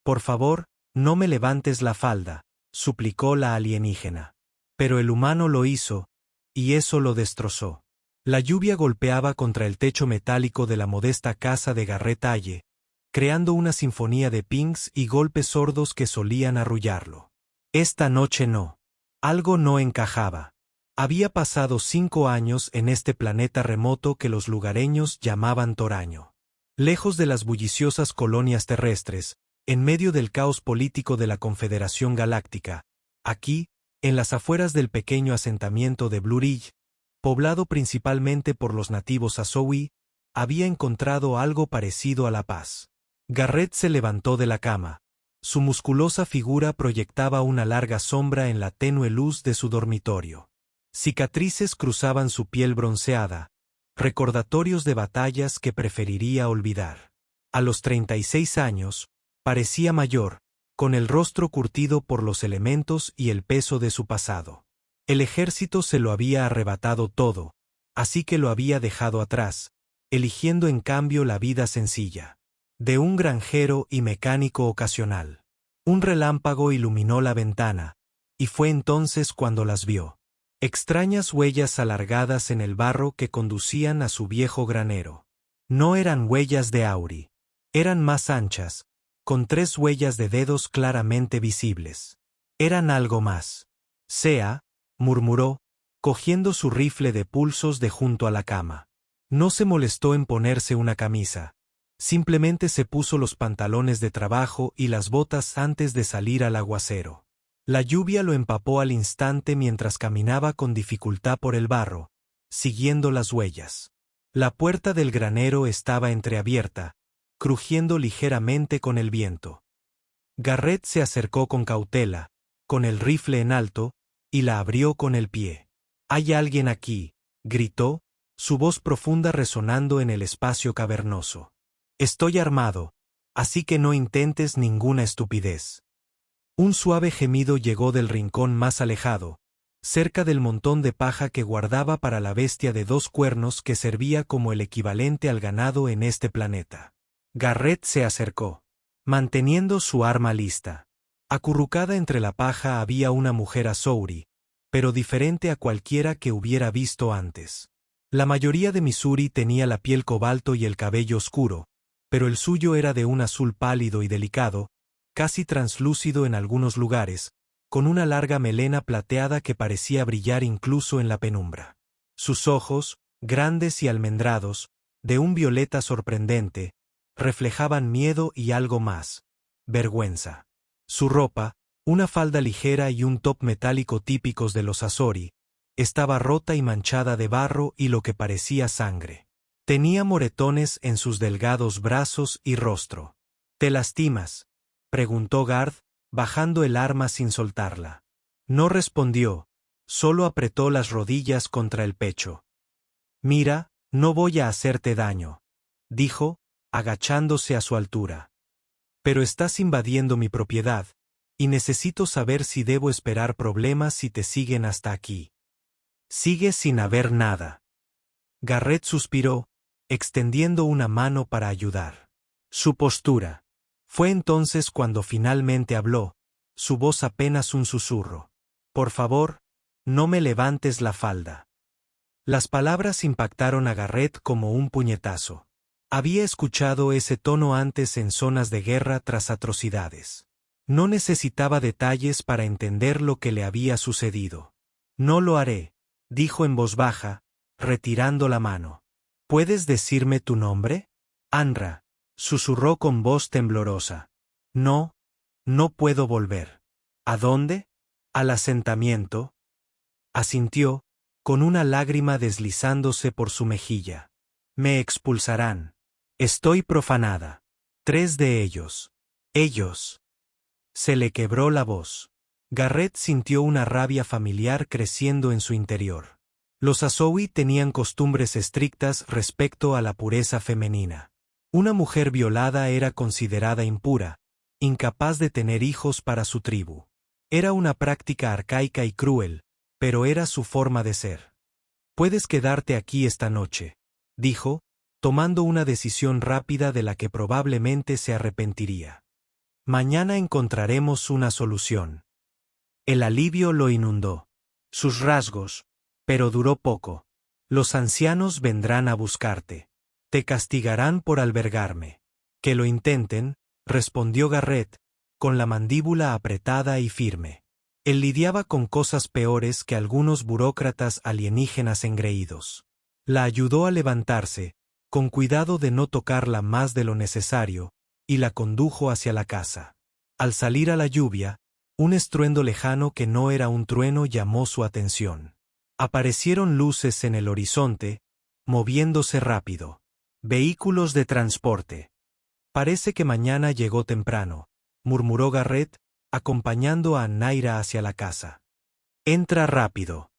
Por favor, no me levantes la falda, suplicó la alienígena. Pero el humano lo hizo, y eso lo destrozó. La lluvia golpeaba contra el techo metálico de la modesta casa de Garrett Halle, creando una sinfonía de pings y golpes sordos que solían arrullarlo. Esta noche no. Algo no encajaba. Había pasado 5 años en este planeta remoto que los lugareños llamaban Toraño. Lejos de las bulliciosas colonias terrestres, en medio del caos político de la Confederación Galáctica, aquí, en las afueras del pequeño asentamiento de Blue Ridge, poblado principalmente por los nativos Azowi, había encontrado algo parecido a la paz. Garrett se levantó de la cama. Su musculosa figura proyectaba una larga sombra en la tenue luz de su dormitorio. Cicatrices cruzaban su piel bronceada, recordatorios de batallas que preferiría olvidar. A los 36 años, parecía mayor, con el rostro curtido por los elementos y el peso de su pasado. El ejército se lo había arrebatado todo, así que lo había dejado atrás, eligiendo en cambio la vida sencilla, de un granjero y mecánico ocasional. Un relámpago iluminó la ventana, y fue entonces cuando las vio. Extrañas huellas alargadas en el barro que conducían a su viejo granero. No eran huellas de Auri. Eran más anchas, con 3 huellas de dedos claramente visibles. Eran algo más. Sea, murmuró, cogiendo su rifle de pulsos de junto a la cama. No se molestó en ponerse una camisa. Simplemente se puso los pantalones de trabajo y las botas antes de salir al aguacero. La lluvia lo empapó al instante mientras caminaba con dificultad por el barro, siguiendo las huellas. La puerta del granero estaba entreabierta, crujiendo ligeramente con el viento. Garrett se acercó con cautela, con el rifle en alto, y la abrió con el pie. «¿Hay alguien aquí?», gritó, su voz profunda resonando en el espacio cavernoso. «Estoy armado, así que no intentes ninguna estupidez». Un suave gemido llegó del rincón más alejado, cerca del montón de paja que guardaba para la bestia de 2 cuernos que servía como el equivalente al ganado en este planeta. Garrett se acercó, manteniendo su arma lista. Acurrucada entre la paja había una mujer Azouri, pero diferente a cualquiera que hubiera visto antes. La mayoría de Missouri tenía la piel cobalto y el cabello oscuro, pero el suyo era de un azul pálido y delicado, casi translúcido en algunos lugares, con una larga melena plateada que parecía brillar incluso en la penumbra. Sus ojos, grandes y almendrados, de un violeta sorprendente, reflejaban miedo y algo más, vergüenza. Su ropa, una falda ligera y un top metálico típicos de los Azori, estaba rota y manchada de barro y lo que parecía sangre. Tenía moretones en sus delgados brazos y rostro. «¿Te lastimas?», preguntó Garth, bajando el arma sin soltarla. No respondió, solo apretó las rodillas contra el pecho. «Mira, no voy a hacerte daño», dijo, agachándose a su altura. «Pero estás invadiendo mi propiedad, y necesito saber si debo esperar problemas si te siguen hasta aquí». «Sigue sin haber nada». Garrett suspiró, extendiendo una mano para ayudar. Su postura. Fue entonces cuando finalmente habló, su voz apenas un susurro. «Por favor, no me levantes la falda». Las palabras impactaron a Garrett como un puñetazo. Había escuchado ese tono antes en zonas de guerra tras atrocidades. No necesitaba detalles para entender lo que le había sucedido. «No lo haré», dijo en voz baja, retirando la mano. «¿Puedes decirme tu nombre?». «Anra», susurró con voz temblorosa. «No, no puedo volver». «¿A dónde?». «Al asentamiento». Asintió, con una lágrima deslizándose por su mejilla. «Me expulsarán. Estoy profanada. 3 de ellos». «Ellos». Se le quebró la voz. Garrett sintió una rabia familiar creciendo en su interior. Los Azowi tenían costumbres estrictas respecto a la pureza femenina. Una mujer violada era considerada impura, incapaz de tener hijos para su tribu. Era una práctica arcaica y cruel, pero era su forma de ser. «Puedes quedarte aquí esta noche», dijo, tomando una decisión rápida de la que probablemente se arrepentiría. Mañana encontraremos una solución. El alivio lo inundó. Sus rasgos, pero duró poco. Los ancianos vendrán a buscarte. Te castigarán por albergarme. Que lo intenten, respondió Garrett, con la mandíbula apretada y firme. Él lidiaba con cosas peores que algunos burócratas alienígenas engreídos. La ayudó a levantarse, con cuidado de no tocarla más de lo necesario, y la condujo hacia la casa. Al salir a la lluvia, un estruendo lejano que no era un trueno llamó su atención. Aparecieron luces en el horizonte, moviéndose rápido. Vehículos de transporte. Parece que mañana llegó temprano, murmuró Garrett, acompañando a Naira hacia la casa. Entra rápido.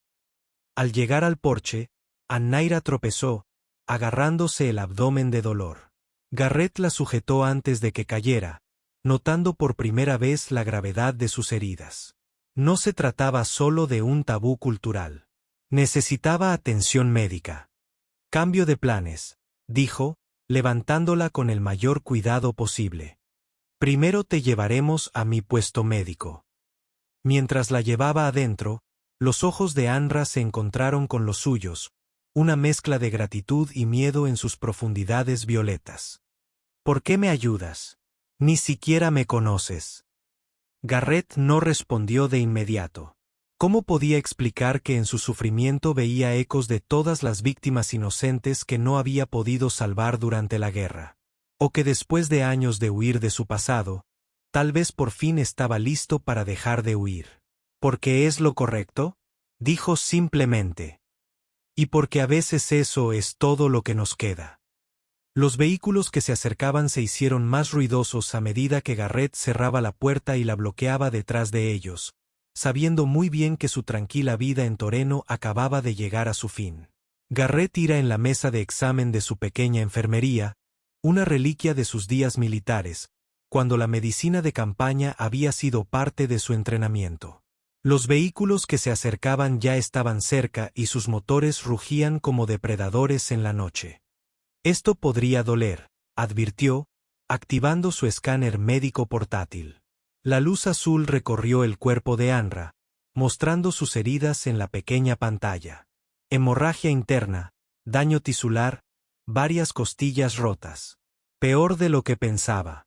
Al llegar al porche, Naira tropezó, agarrándose el abdomen de dolor. Garrett la sujetó antes de que cayera, notando por primera vez la gravedad de sus heridas. No se trataba solo de un tabú cultural. Necesitaba atención médica. Cambio de planes, dijo, levantándola con el mayor cuidado posible. Primero te llevaremos a mi puesto médico. Mientras la llevaba adentro, los ojos de Anra se encontraron con los suyos, una mezcla de gratitud y miedo en sus profundidades violetas. ¿Por qué me ayudas? Ni siquiera me conoces. Garrett no respondió de inmediato. ¿Cómo podía explicar que en su sufrimiento veía ecos de todas las víctimas inocentes que no había podido salvar durante la guerra? O que después de años de huir de su pasado, tal vez por fin estaba listo para dejar de huir. ¿Porque es lo correcto? Dijo simplemente. Y porque a veces eso es todo lo que nos queda. Los vehículos que se acercaban se hicieron más ruidosos a medida que Garrett cerraba la puerta y la bloqueaba detrás de ellos, sabiendo muy bien que su tranquila vida en Toreno acababa de llegar a su fin. Garrett ira en la mesa de examen de su pequeña enfermería, una reliquia de sus días militares, cuando la medicina de campaña había sido parte de su entrenamiento. Los vehículos que se acercaban ya estaban cerca y sus motores rugían como depredadores en la noche. Esto podría doler, advirtió, activando su escáner médico portátil. La luz azul recorrió el cuerpo de Anra, mostrando sus heridas en la pequeña pantalla. Hemorragia interna, daño tisular, varias costillas rotas. Peor de lo que pensaba.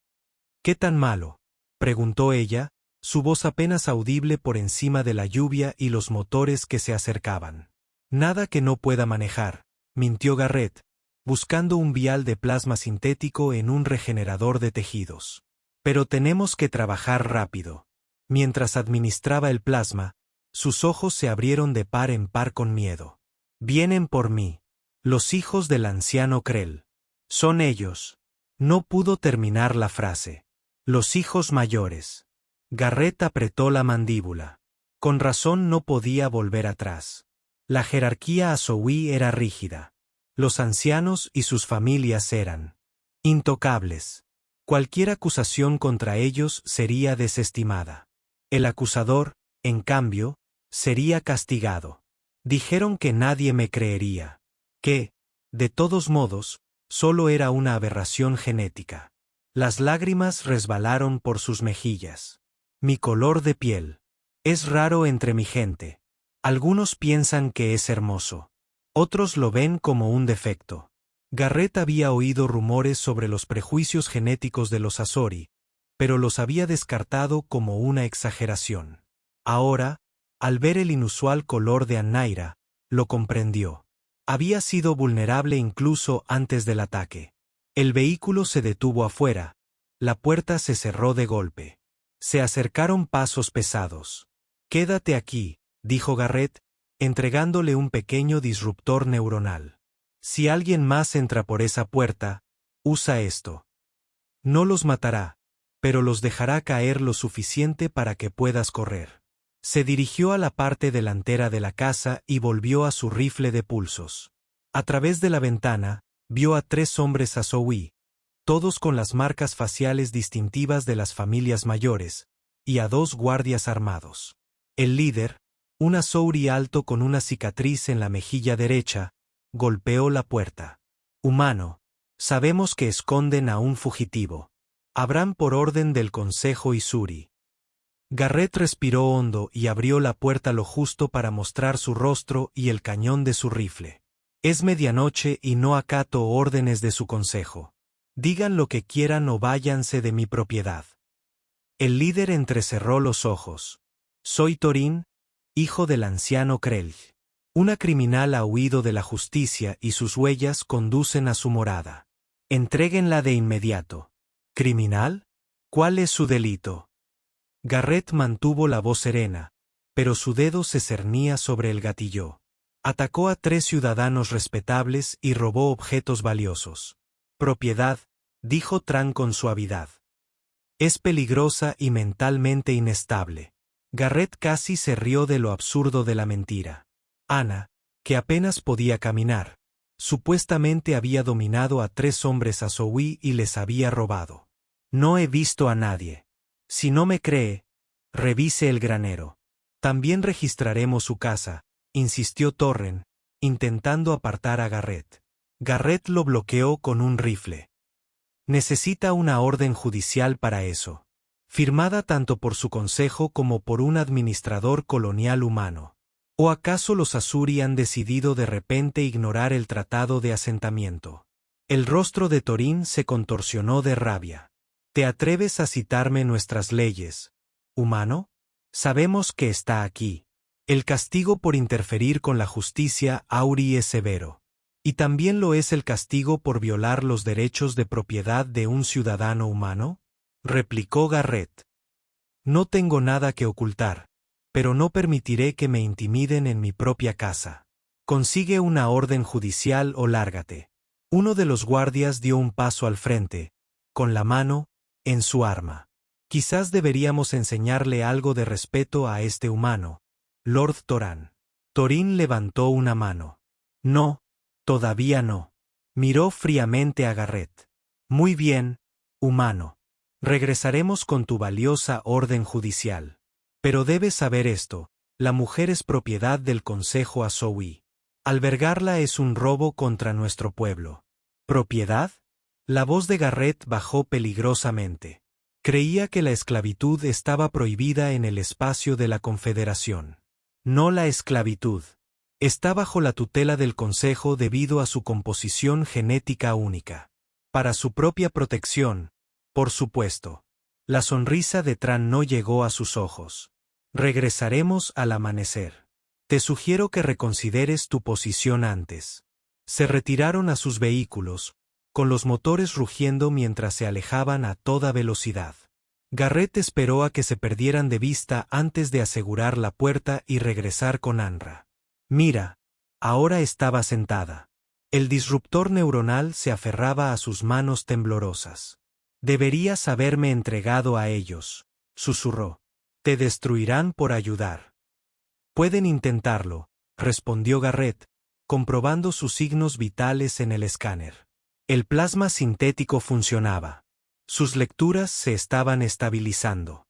¿Qué tan malo?, preguntó ella, su voz apenas audible por encima de la lluvia y los motores que se acercaban. Nada que no pueda manejar, mintió Garrett, buscando un vial de plasma sintético en un regenerador de tejidos. Pero tenemos que trabajar rápido. Mientras administraba el plasma, sus ojos se abrieron de par en par con miedo. Vienen por mí. Los hijos del anciano Krell. Son ellos. No pudo terminar la frase. Los hijos mayores. Garrett apretó la mandíbula. Con razón no podía volver atrás. La jerarquía Azowi era rígida. Los ancianos y sus familias eran intocables. Cualquier acusación contra ellos sería desestimada. El acusador, en cambio, sería castigado. Dijeron que nadie me creería. Que, de todos modos, solo era una aberración genética. Las lágrimas resbalaron por sus mejillas. Mi color de piel. Es raro entre mi gente. Algunos piensan que es hermoso. Otros lo ven como un defecto. Garrett había oído rumores sobre los prejuicios genéticos de los Azori, pero los había descartado como una exageración. Ahora, al ver el inusual color de Naira, lo comprendió. Había sido vulnerable incluso antes del ataque. El vehículo se detuvo afuera. La puerta se cerró de golpe. Se acercaron pasos pesados. Quédate aquí, dijo Garrett, entregándole un pequeño disruptor neuronal. Si alguien más entra por esa puerta, usa esto. No los matará, pero los dejará caer lo suficiente para que puedas correr. Se dirigió a la parte delantera de la casa y volvió a su rifle de pulsos. A través de la ventana, vio a 3 hombres Azowi, todos con las marcas faciales distintivas de las familias mayores, y a 2 guardias armados. El líder, un Azouri alto con una cicatriz en la mejilla derecha, golpeó la puerta. Humano, sabemos que esconden a un fugitivo. Habrán por orden del consejo Isuri. Garrett respiró hondo y abrió la puerta lo justo para mostrar su rostro y el cañón de su rifle. Es medianoche y no acato órdenes de su consejo. Digan lo que quieran o váyanse de mi propiedad. El líder entrecerró los ojos. Soy Thorin, hijo del anciano Krell. Una criminal ha huido de la justicia y sus huellas conducen a su morada. Entréguenla de inmediato. ¿Criminal? ¿Cuál es su delito? Garrett mantuvo la voz serena, pero su dedo se cernía sobre el gatillo. Atacó a 3 ciudadanos respetables y robó objetos valiosos. Propiedad, dijo Tran con suavidad. Es peligrosa y mentalmente inestable. Garrett casi se rió de lo absurdo de la mentira. Ana, que apenas podía caminar, supuestamente había dominado a 3 hombres a Zoe y les había robado. No he visto a nadie. Si no me cree, revise el granero. También registraremos su casa, insistió Torren, intentando apartar a Garrett. Garrett lo bloqueó con un rifle. Necesita una orden judicial para eso, firmada tanto por su consejo como por un administrador colonial humano. ¿O acaso los Azuri han decidido de repente ignorar el tratado de asentamiento? El rostro de Thorin se contorsionó de rabia. ¿Te atreves a citarme nuestras leyes, humano? Sabemos que está aquí. El castigo por interferir con la justicia Auri es severo. ¿Y también lo es el castigo por violar los derechos de propiedad de un ciudadano humano? Replicó Garrett. No tengo nada que ocultar, pero no permitiré que me intimiden en mi propia casa. Consigue una orden judicial o lárgate. Uno de los guardias dio un paso al frente, con la mano en su arma. Quizás deberíamos enseñarle algo de respeto a este humano, Lord Toran. Thorin levantó una mano. No, todavía no. Miró fríamente a Garrett. Muy bien, humano. Regresaremos con tu valiosa orden judicial. Pero debes saber esto, la mujer es propiedad del Consejo Azowi. Albergarla es un robo contra nuestro pueblo. ¿Propiedad? La voz de Garrett bajó peligrosamente. Creía que la esclavitud estaba prohibida en el espacio de la Confederación. No la esclavitud. Está bajo la tutela del Consejo debido a su composición genética única. Para su propia protección, por supuesto. La sonrisa de Tran no llegó a sus ojos. Regresaremos al amanecer. Te sugiero que reconsideres tu posición antes. Se retiraron a sus vehículos, con los motores rugiendo mientras se alejaban a toda velocidad. Garrett esperó a que se perdieran de vista antes de asegurar la puerta y regresar con Anra. Mira, ahora estaba sentada. El disruptor neuronal se aferraba a sus manos temblorosas. Deberías haberme entregado a ellos, susurró. Te destruirán por ayudar. Pueden intentarlo, respondió Garrett, comprobando sus signos vitales en el escáner. El plasma sintético funcionaba. Sus lecturas se estaban estabilizando.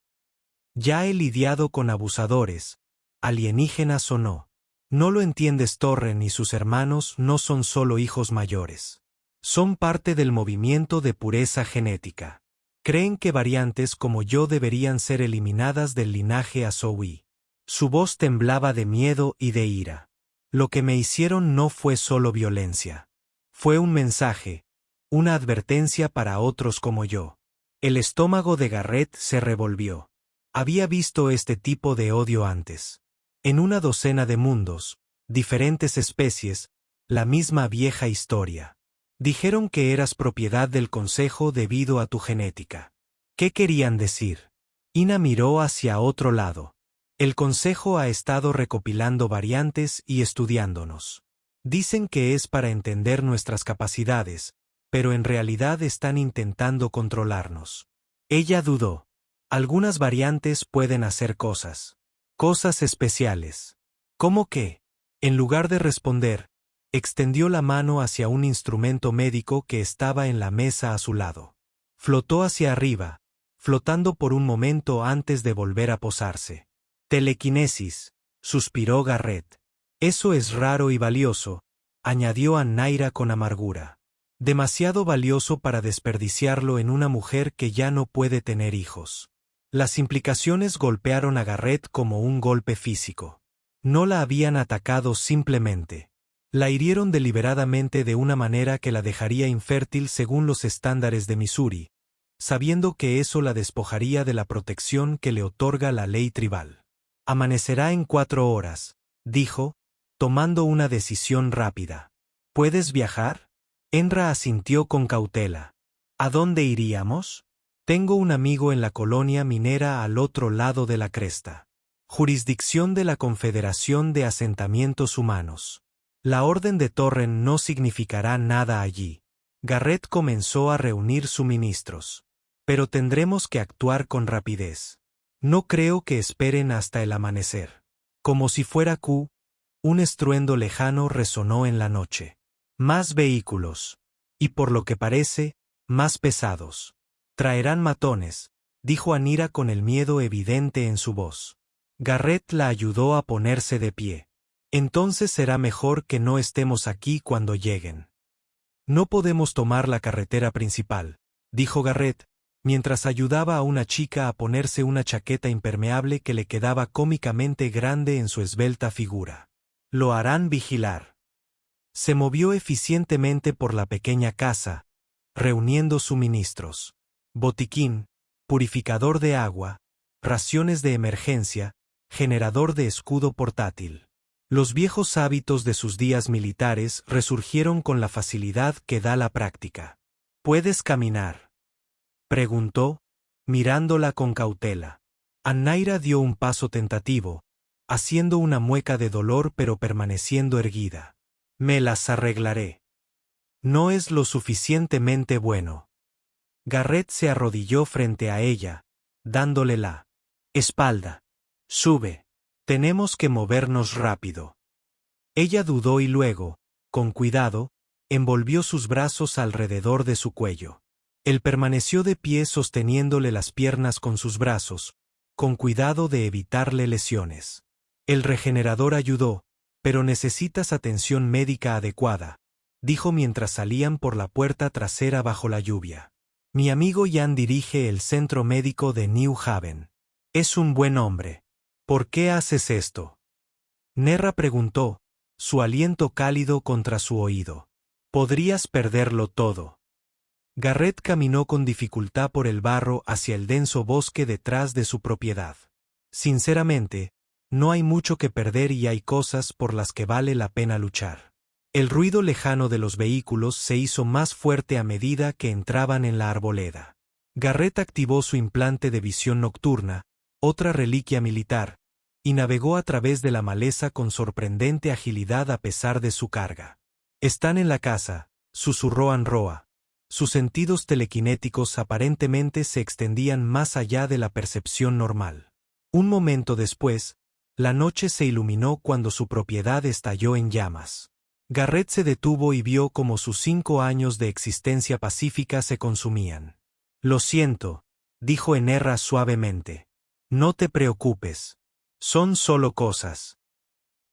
Ya he lidiado con abusadores, alienígenas o no. No lo entiendes, Torren y sus hermanos no son solo hijos mayores. Son parte del movimiento de pureza genética. Creen que variantes como yo deberían ser eliminadas del linaje Azowi. Su voz temblaba de miedo y de ira. Lo que me hicieron no fue solo violencia. Fue un mensaje, una advertencia para otros como yo. El estómago de Garrett se revolvió. Había visto este tipo de odio antes. En una docena de mundos, diferentes especies, la misma vieja historia. Dijeron que eras propiedad del Consejo debido a tu genética. ¿Qué querían decir? Ina miró hacia otro lado. El Consejo ha estado recopilando variantes y estudiándonos. Dicen que es para entender nuestras capacidades, pero en realidad están intentando controlarnos. Ella dudó. Algunas variantes pueden hacer cosas. Cosas especiales. ¿Cómo qué? En lugar de responder, extendió la mano hacia un instrumento médico que estaba en la mesa a su lado. Flotó hacia arriba, flotando por un momento antes de volver a posarse. Telequinesis, suspiró Garrett. Eso es raro y valioso, añadió a Naira con amargura. Demasiado valioso para desperdiciarlo en una mujer que ya no puede tener hijos. Las implicaciones golpearon a Garrett como un golpe físico. No la habían atacado simplemente. La hirieron deliberadamente de una manera que la dejaría infértil según los estándares de Missouri, sabiendo que eso la despojaría de la protección que le otorga la ley tribal. Amanecerá en 4 horas, dijo, tomando una decisión rápida. ¿Puedes viajar? Enra asintió con cautela. ¿A dónde iríamos? Tengo un amigo en la colonia minera al otro lado de la cresta. Jurisdicción de la Confederación de Asentamientos Humanos. La Orden de Torren no significará nada allí. Garrett comenzó a reunir suministros. Pero tendremos que actuar con rapidez. No creo que esperen hasta el amanecer. Como si fuera Q, un estruendo lejano resonó en la noche. Más vehículos. Y por lo que parece, más pesados. Traerán matones, dijo Anira con el miedo evidente en su voz. Garrett la ayudó a ponerse de pie. Entonces será mejor que no estemos aquí cuando lleguen. No podemos tomar la carretera principal, dijo Garrett, mientras ayudaba a una chica a ponerse una chaqueta impermeable que le quedaba cómicamente grande en su esbelta figura. Lo harán vigilar. Se movió eficientemente por la pequeña casa, reuniendo suministros. Botiquín, purificador de agua, raciones de emergencia, generador de escudo portátil. Los viejos hábitos de sus días militares resurgieron con la facilidad que da la práctica. ¿Puedes caminar?, preguntó, mirándola con cautela. Annaira dio un paso tentativo, haciendo una mueca de dolor pero permaneciendo erguida. Me las arreglaré. No es lo suficientemente bueno. Garrett se arrodilló frente a ella, dándole la espalda. Sube. Tenemos que movernos rápido. Ella dudó y luego, con cuidado, envolvió sus brazos alrededor de su cuello. Él permaneció de pie sosteniéndole las piernas con sus brazos, con cuidado de evitarle lesiones. El regenerador ayudó, pero necesitas atención médica adecuada, dijo mientras salían por la puerta trasera bajo la lluvia. Mi amigo Jan dirige el centro médico de New Haven. Es un buen hombre. ¿Por qué haces esto?, Nerra preguntó, su aliento cálido contra su oído. Podrías perderlo todo. Garrett caminó con dificultad por el barro hacia el denso bosque detrás de su propiedad. Sinceramente, no hay mucho que perder y hay cosas por las que vale la pena luchar. El ruido lejano de los vehículos se hizo más fuerte a medida que entraban en la arboleda. Garrett activó su implante de visión nocturna, otra reliquia militar, y navegó a través de la maleza con sorprendente agilidad a pesar de su carga. Están en la casa, susurró Anroa. Sus sentidos telequinéticos aparentemente se extendían más allá de la percepción normal. Un momento después, la noche se iluminó cuando su propiedad estalló en llamas. Garrett se detuvo y vio cómo sus 5 años de existencia pacífica se consumían. Lo siento, dijo Enerra suavemente. No te preocupes. Son solo cosas.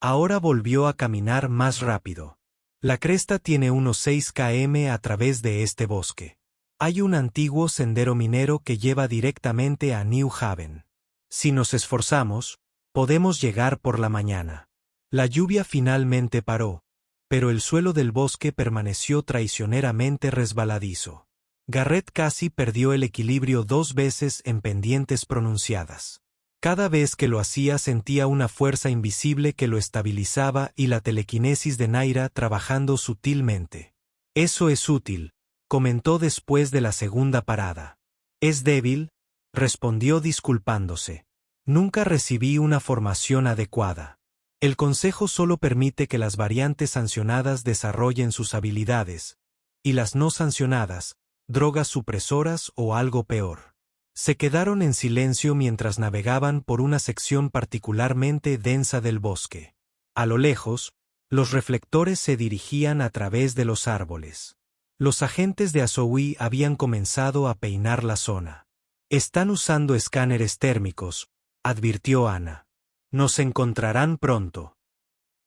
Ahora volvió a caminar más rápido. La cresta tiene unos 6 km a través de este bosque. Hay un antiguo sendero minero que lleva directamente a New Haven. Si nos esforzamos, podemos llegar por la mañana. La lluvia finalmente paró, pero el suelo del bosque permaneció traicioneramente resbaladizo. Garrett casi perdió el equilibrio 2 veces en pendientes pronunciadas. Cada vez que lo hacía sentía una fuerza invisible que lo estabilizaba y la telequinesis de Naira trabajando sutilmente. Eso es útil, comentó después de la segunda parada. Es débil, respondió disculpándose. Nunca recibí una formación adecuada. El consejo solo permite que las variantes sancionadas desarrollen sus habilidades, y las no sancionadas, drogas supresoras o algo peor. Se quedaron en silencio mientras navegaban por una sección particularmente densa del bosque. A lo lejos, los reflectores se dirigían a través de los árboles. Los agentes de Azoui habían comenzado a peinar la zona. Están usando escáneres térmicos, advirtió Ana. Nos encontrarán pronto.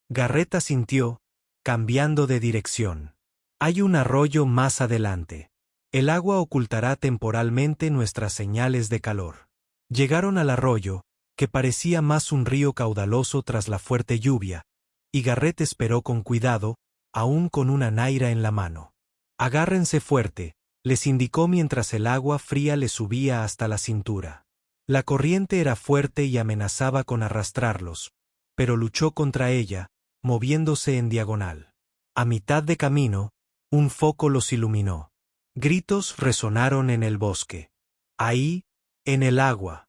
Garrett asintió, cambiando de dirección. Hay un arroyo más adelante. El agua ocultará temporalmente nuestras señales de calor. Llegaron al arroyo, que parecía más un río caudaloso tras la fuerte lluvia, y Garrett esperó con cuidado, aún con una naira en la mano. Agárrense fuerte, les indicó mientras el agua fría le subía hasta la cintura. La corriente era fuerte y amenazaba con arrastrarlos, pero luchó contra ella, moviéndose en diagonal. A mitad de camino, un foco los iluminó. Gritos resonaron en el bosque. Ahí, en el agua.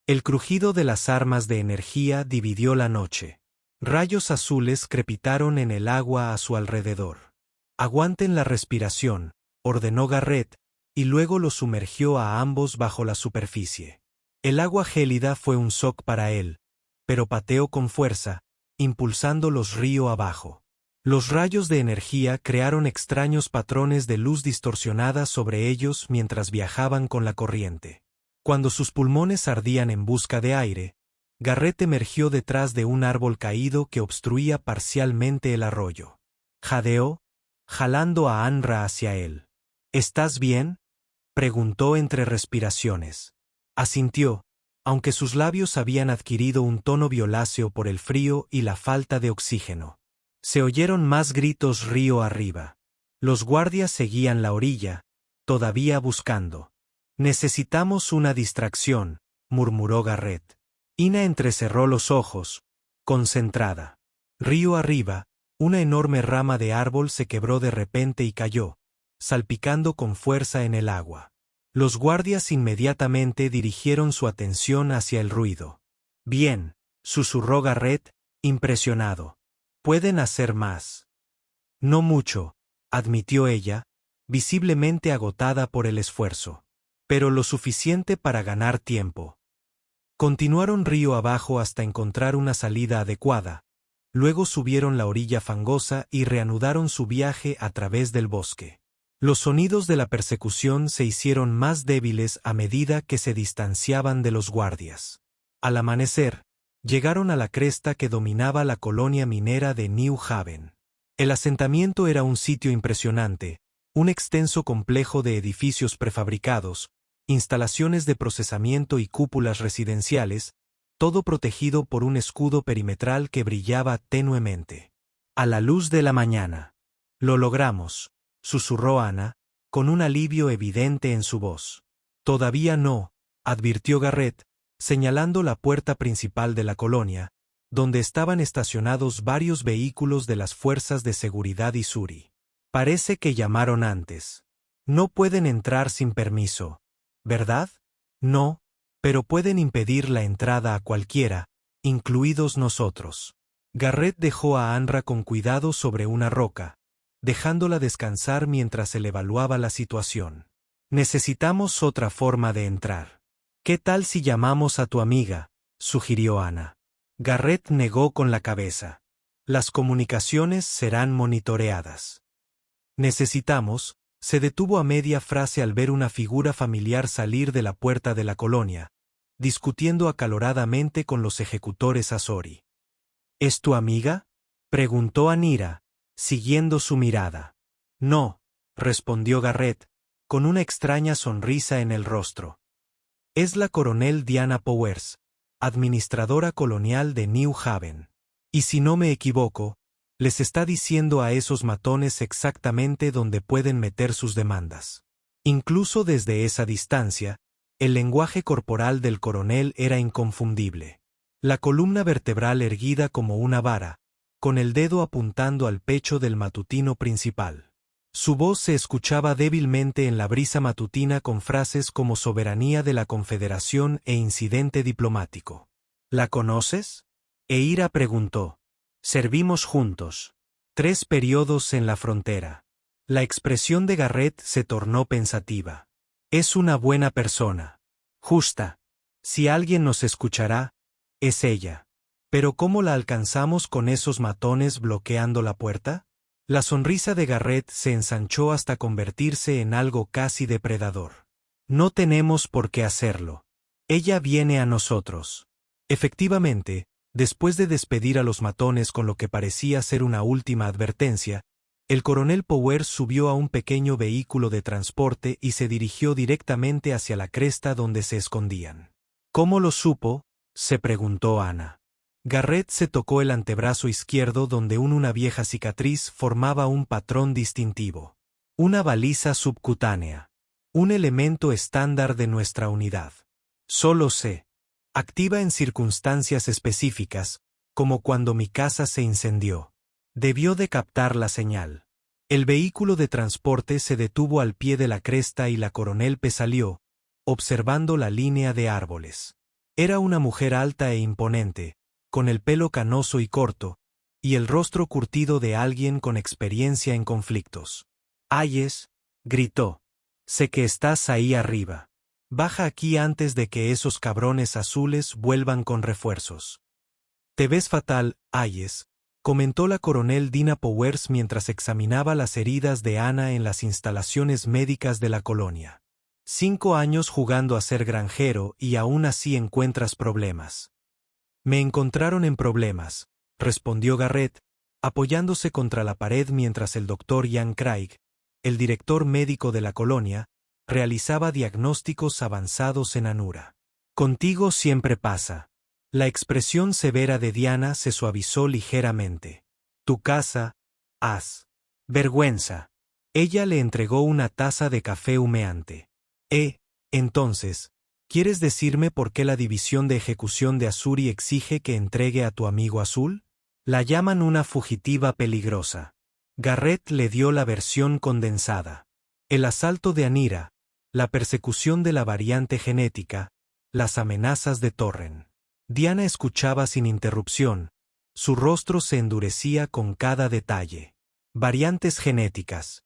El crujido de las armas de energía dividió la noche. Rayos azules crepitaron en el agua a su alrededor. Aguanten la respiración, ordenó Garrett, y luego los sumergió a ambos bajo la superficie. El agua gélida fue un shock para él, pero pateó con fuerza, impulsándolos río abajo. Los rayos de energía crearon extraños patrones de luz distorsionada sobre ellos mientras viajaban con la corriente. Cuando sus pulmones ardían en busca de aire, Garrett emergió detrás de un árbol caído que obstruía parcialmente el arroyo. Jadeó, jalando a Anra hacia él. ¿Estás bien?, preguntó entre respiraciones. Asintió, aunque sus labios habían adquirido un tono violáceo por el frío y la falta de oxígeno. Se oyeron más gritos río arriba. Los guardias seguían la orilla, todavía buscando. Necesitamos una distracción, murmuró Garrett. Ina entrecerró los ojos, concentrada. Río arriba, una enorme rama de árbol se quebró de repente y cayó, salpicando con fuerza en el agua. Los guardias inmediatamente dirigieron su atención hacia el ruido. Bien, susurró Garrett, impresionado. Pueden hacer más. No mucho, admitió ella, visiblemente agotada por el esfuerzo. Pero lo suficiente para ganar tiempo. Continuaron río abajo hasta encontrar una salida adecuada, luego subieron la orilla fangosa y reanudaron su viaje a través del bosque. Los sonidos de la persecución se hicieron más débiles a medida que se distanciaban de los guardias. Al amanecer, llegaron a la cresta que dominaba la colonia minera de New Haven. El asentamiento era un sitio impresionante, un extenso complejo de edificios prefabricados, instalaciones de procesamiento y cúpulas residenciales, todo protegido por un escudo perimetral que brillaba tenuemente. A la luz de la mañana. Lo logramos, susurró Ana, con un alivio evidente en su voz. Todavía no, advirtió Garrett, señalando la puerta principal de la colonia, donde estaban estacionados varios vehículos de las fuerzas de seguridad Isuri. Parece que llamaron antes. No pueden entrar sin permiso, ¿verdad? No, pero pueden impedir la entrada a cualquiera, incluidos nosotros. Garrett dejó a Anra con cuidado sobre una roca, dejándola descansar mientras él evaluaba la situación. Necesitamos otra forma de entrar. ¿Qué tal si llamamos a tu amiga?, sugirió Ana. Garrett negó con la cabeza. Las comunicaciones serán monitoreadas. Necesitamos. Se detuvo a media frase al ver una figura familiar salir de la puerta de la colonia, discutiendo acaloradamente con los ejecutores Azori. ¿Es tu amiga?, preguntó Anira, siguiendo su mirada. No, respondió Garrett, con una extraña sonrisa en el rostro. Es la coronel Diana Powers, administradora colonial de New Haven. Y si no me equivoco, les está diciendo a esos matones exactamente dónde pueden meter sus demandas. Incluso desde esa distancia, el lenguaje corporal del coronel era inconfundible. La columna vertebral erguida como una vara, con el dedo apuntando al pecho del matutino principal. Su voz se escuchaba débilmente en la brisa matutina con frases como soberanía de la Confederación e incidente diplomático. ¿La conoces?, Eira preguntó. Servimos juntos. 3 periodos en la frontera. La expresión de Garrett se tornó pensativa. Es una buena persona. Justa. Si alguien nos escuchará, es ella. ¿Pero cómo la alcanzamos con esos matones bloqueando la puerta? La sonrisa de Garrett se ensanchó hasta convertirse en algo casi depredador. No tenemos por qué hacerlo. Ella viene a nosotros. Efectivamente, después de despedir a los matones con lo que parecía ser una última advertencia, El coronel Powers subió a un pequeño vehículo de transporte y se dirigió directamente hacia la cresta donde se escondían. ¿Cómo lo supo?, se preguntó Ana. Garrett se tocó el antebrazo izquierdo donde una vieja cicatriz formaba un patrón distintivo. Una baliza subcutánea. Un elemento estándar de nuestra unidad. Solo sé. Activa en circunstancias específicas, como cuando mi casa se incendió. Debió de captar la señal. El vehículo de transporte se detuvo al pie de la cresta y la coronel salió, observando la línea de árboles. Era una mujer alta e imponente, con el pelo canoso y corto, y el rostro curtido de alguien con experiencia en conflictos. «Hayes», gritó. «Sé que estás ahí arriba. Baja aquí antes de que esos cabrones azules vuelvan con refuerzos». «Te ves fatal, Hayes», comentó la coronel Dina Powers mientras examinaba las heridas de Ana en las instalaciones médicas de la colonia. 5 años jugando a ser granjero y aún así encuentras problemas. Me encontraron en problemas, respondió Garrett, apoyándose contra la pared mientras el doctor Ian Craig, el director médico de la colonia, realizaba diagnósticos avanzados en Anura. Contigo siempre pasa. La expresión severa de Diana se suavizó ligeramente. Tu casa, vergüenza. Ella le entregó una taza de café humeante. Entonces, ¿quieres decirme por qué la división de ejecución de Azuri exige que entregue a tu amigo azul? La llaman una fugitiva peligrosa. Garrett le dio la versión condensada. El asalto de Anira, la persecución de la variante genética, las amenazas de Torren. Diana escuchaba sin interrupción. Su rostro se endurecía con cada detalle. Variantes genéticas.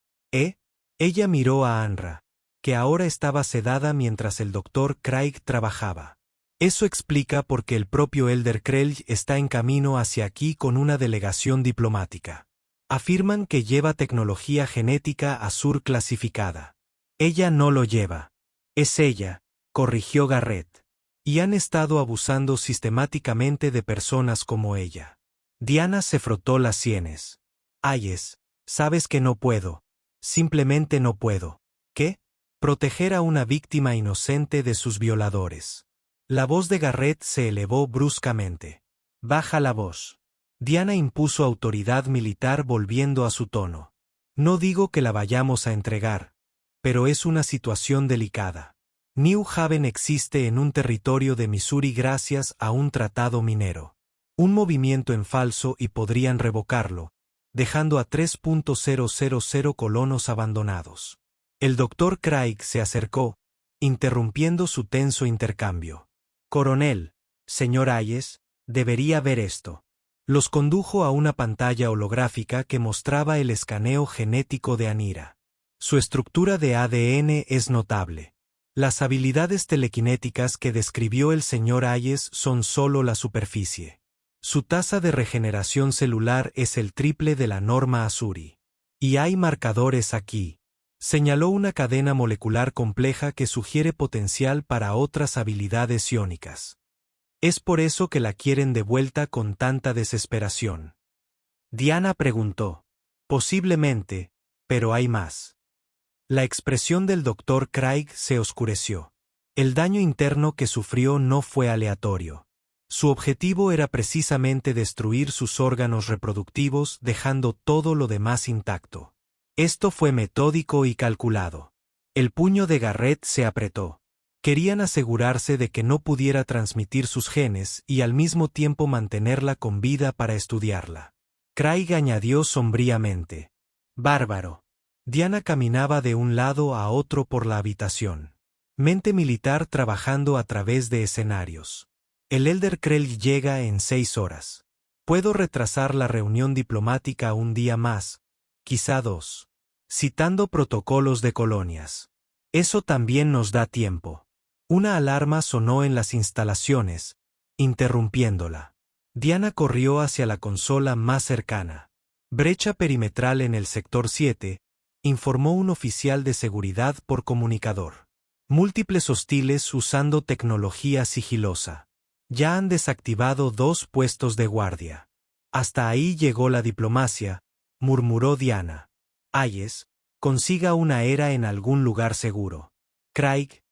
Ella miró a Anra, que ahora estaba sedada mientras el doctor Craig trabajaba. Eso explica por qué el propio Elder Krell está en camino hacia aquí con una delegación diplomática. Afirman que lleva tecnología genética Azur clasificada. Ella no lo lleva. Es ella, corrigió Garrett. Y han estado abusando sistemáticamente de personas como ella. Diana se frotó las sienes. Hayes, sabes que no puedo. Simplemente no puedo. ¿Qué? Proteger a una víctima inocente de sus violadores. La voz de Garrett se elevó bruscamente. Baja la voz. Diana impuso autoridad militar volviendo a su tono. No digo que la vayamos a entregar, pero es una situación delicada. New Haven existe en un territorio de Missouri gracias a un tratado minero. Un movimiento en falso y podrían revocarlo, dejando a 3.000 colonos abandonados. El doctor Craig se acercó, interrumpiendo su tenso intercambio. Coronel, señor Hayes, debería ver esto. Los condujo a una pantalla holográfica que mostraba el escaneo genético de Anira. Su estructura de ADN es notable. Las habilidades telequinéticas que describió el señor Hayes son solo la superficie. Su tasa de regeneración celular es el triple de la norma Azuri. Y hay marcadores aquí. Señaló una cadena molecular compleja que sugiere potencial para otras habilidades iónicas. Es por eso que la quieren de vuelta con tanta desesperación. Diana preguntó. Posiblemente, pero hay más. La expresión del doctor Craig se oscureció. El daño interno que sufrió no fue aleatorio. Su objetivo era precisamente destruir sus órganos reproductivos dejando todo lo demás intacto. Esto fue metódico y calculado. El puño de Garrett se apretó. Querían asegurarse de que no pudiera transmitir sus genes y al mismo tiempo mantenerla con vida para estudiarla. Craig añadió sombríamente. Bárbaro. Diana caminaba de un lado a otro por la habitación. Mente militar trabajando a través de escenarios. El Elder Krell llega en 6 horas. Puedo retrasar la reunión diplomática un día más, quizá 2. Citando protocolos de colonias. Eso también nos da tiempo. Una alarma sonó en las instalaciones, interrumpiéndola. Diana corrió hacia la consola más cercana. Brecha perimetral en el sector 7, informó un oficial de seguridad por comunicador. Múltiples hostiles usando tecnología sigilosa. Ya han desactivado 2 puestos de guardia. Hasta ahí llegó la diplomacia, murmuró Diana. Hayes, consiga una era en algún lugar seguro. Craig,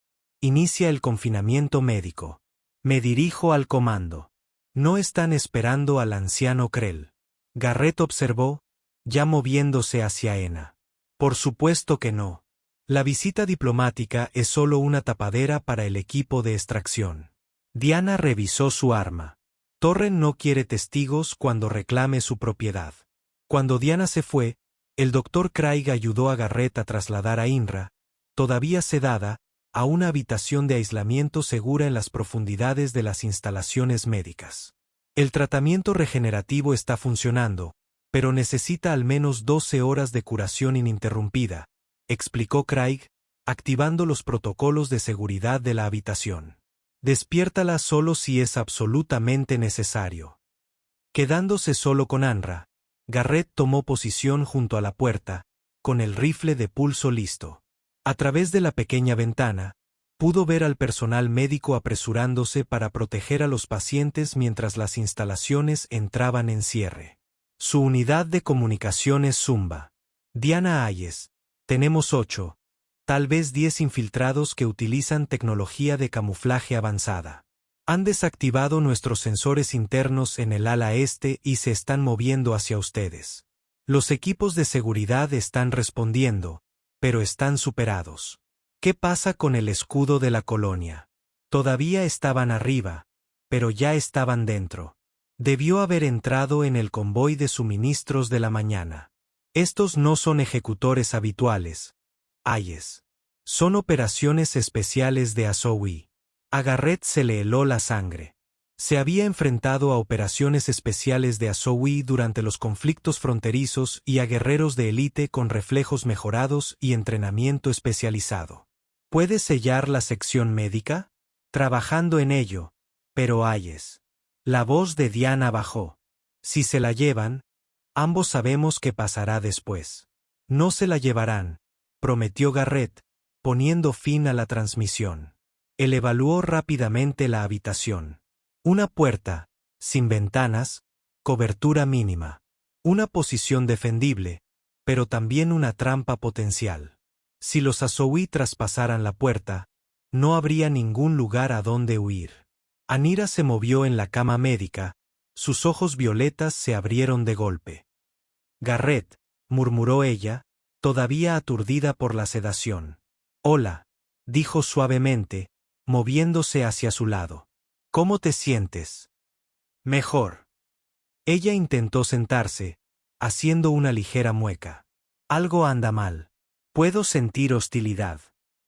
inicia el confinamiento médico. Me dirijo al comando. No están esperando al anciano Krell. Garrett observó, ya moviéndose hacia Ena. Por supuesto que no. La visita diplomática es solo una tapadera para el equipo de extracción. Diana revisó su arma. Torren no quiere testigos cuando reclame su propiedad. Cuando Diana se fue, el Dr. Craig ayudó a Garrett a trasladar a Inra, todavía sedada, a una habitación de aislamiento segura en las profundidades de las instalaciones médicas. El tratamiento regenerativo está funcionando, pero necesita al menos 12 horas de curación ininterrumpida, explicó Craig, activando los protocolos de seguridad de la habitación. Despiértala solo si es absolutamente necesario. Quedándose solo con Anra, Garrett tomó posición junto a la puerta, con el rifle de pulso listo. A través de la pequeña ventana, pudo ver al personal médico apresurándose para proteger a los pacientes mientras las instalaciones entraban en cierre. Su unidad de comunicaciones zumba. Diana Hayes, tenemos 8, tal vez 10 infiltrados que utilizan tecnología de camuflaje avanzada. Han desactivado nuestros sensores internos en el ala este y se están moviendo hacia ustedes. Los equipos de seguridad están respondiendo, pero están superados. ¿Qué pasa con el escudo de la colonia? Todavía estaban arriba, pero ya estaban dentro. Debió haber entrado en el convoy de suministros de la mañana. Estos no son ejecutores habituales, Hayes. Son operaciones especiales de Azowi. A Garrett se le heló la sangre. Se había enfrentado a operaciones especiales de Azowi durante los conflictos fronterizos y a guerreros de élite con reflejos mejorados y entrenamiento especializado. ¿Puede sellar la sección médica? Trabajando en ello, pero Hayes. La voz de Diana bajó. Si se la llevan, ambos sabemos qué pasará después. No se la llevarán, prometió Garrett, poniendo fin a la transmisión. Él evaluó rápidamente la habitación. Una puerta, sin ventanas, cobertura mínima. Una posición defendible, pero también una trampa potencial. Si los Azowi traspasaran la puerta, no habría ningún lugar a donde huir. Anira se movió en la cama médica, sus ojos violetas se abrieron de golpe. Garrett, murmuró ella, todavía aturdida por la sedación. Hola, dijo suavemente, moviéndose hacia su lado. ¿Cómo te sientes? Mejor. Ella intentó sentarse, haciendo una ligera mueca. Algo anda mal. Puedo sentir hostilidad.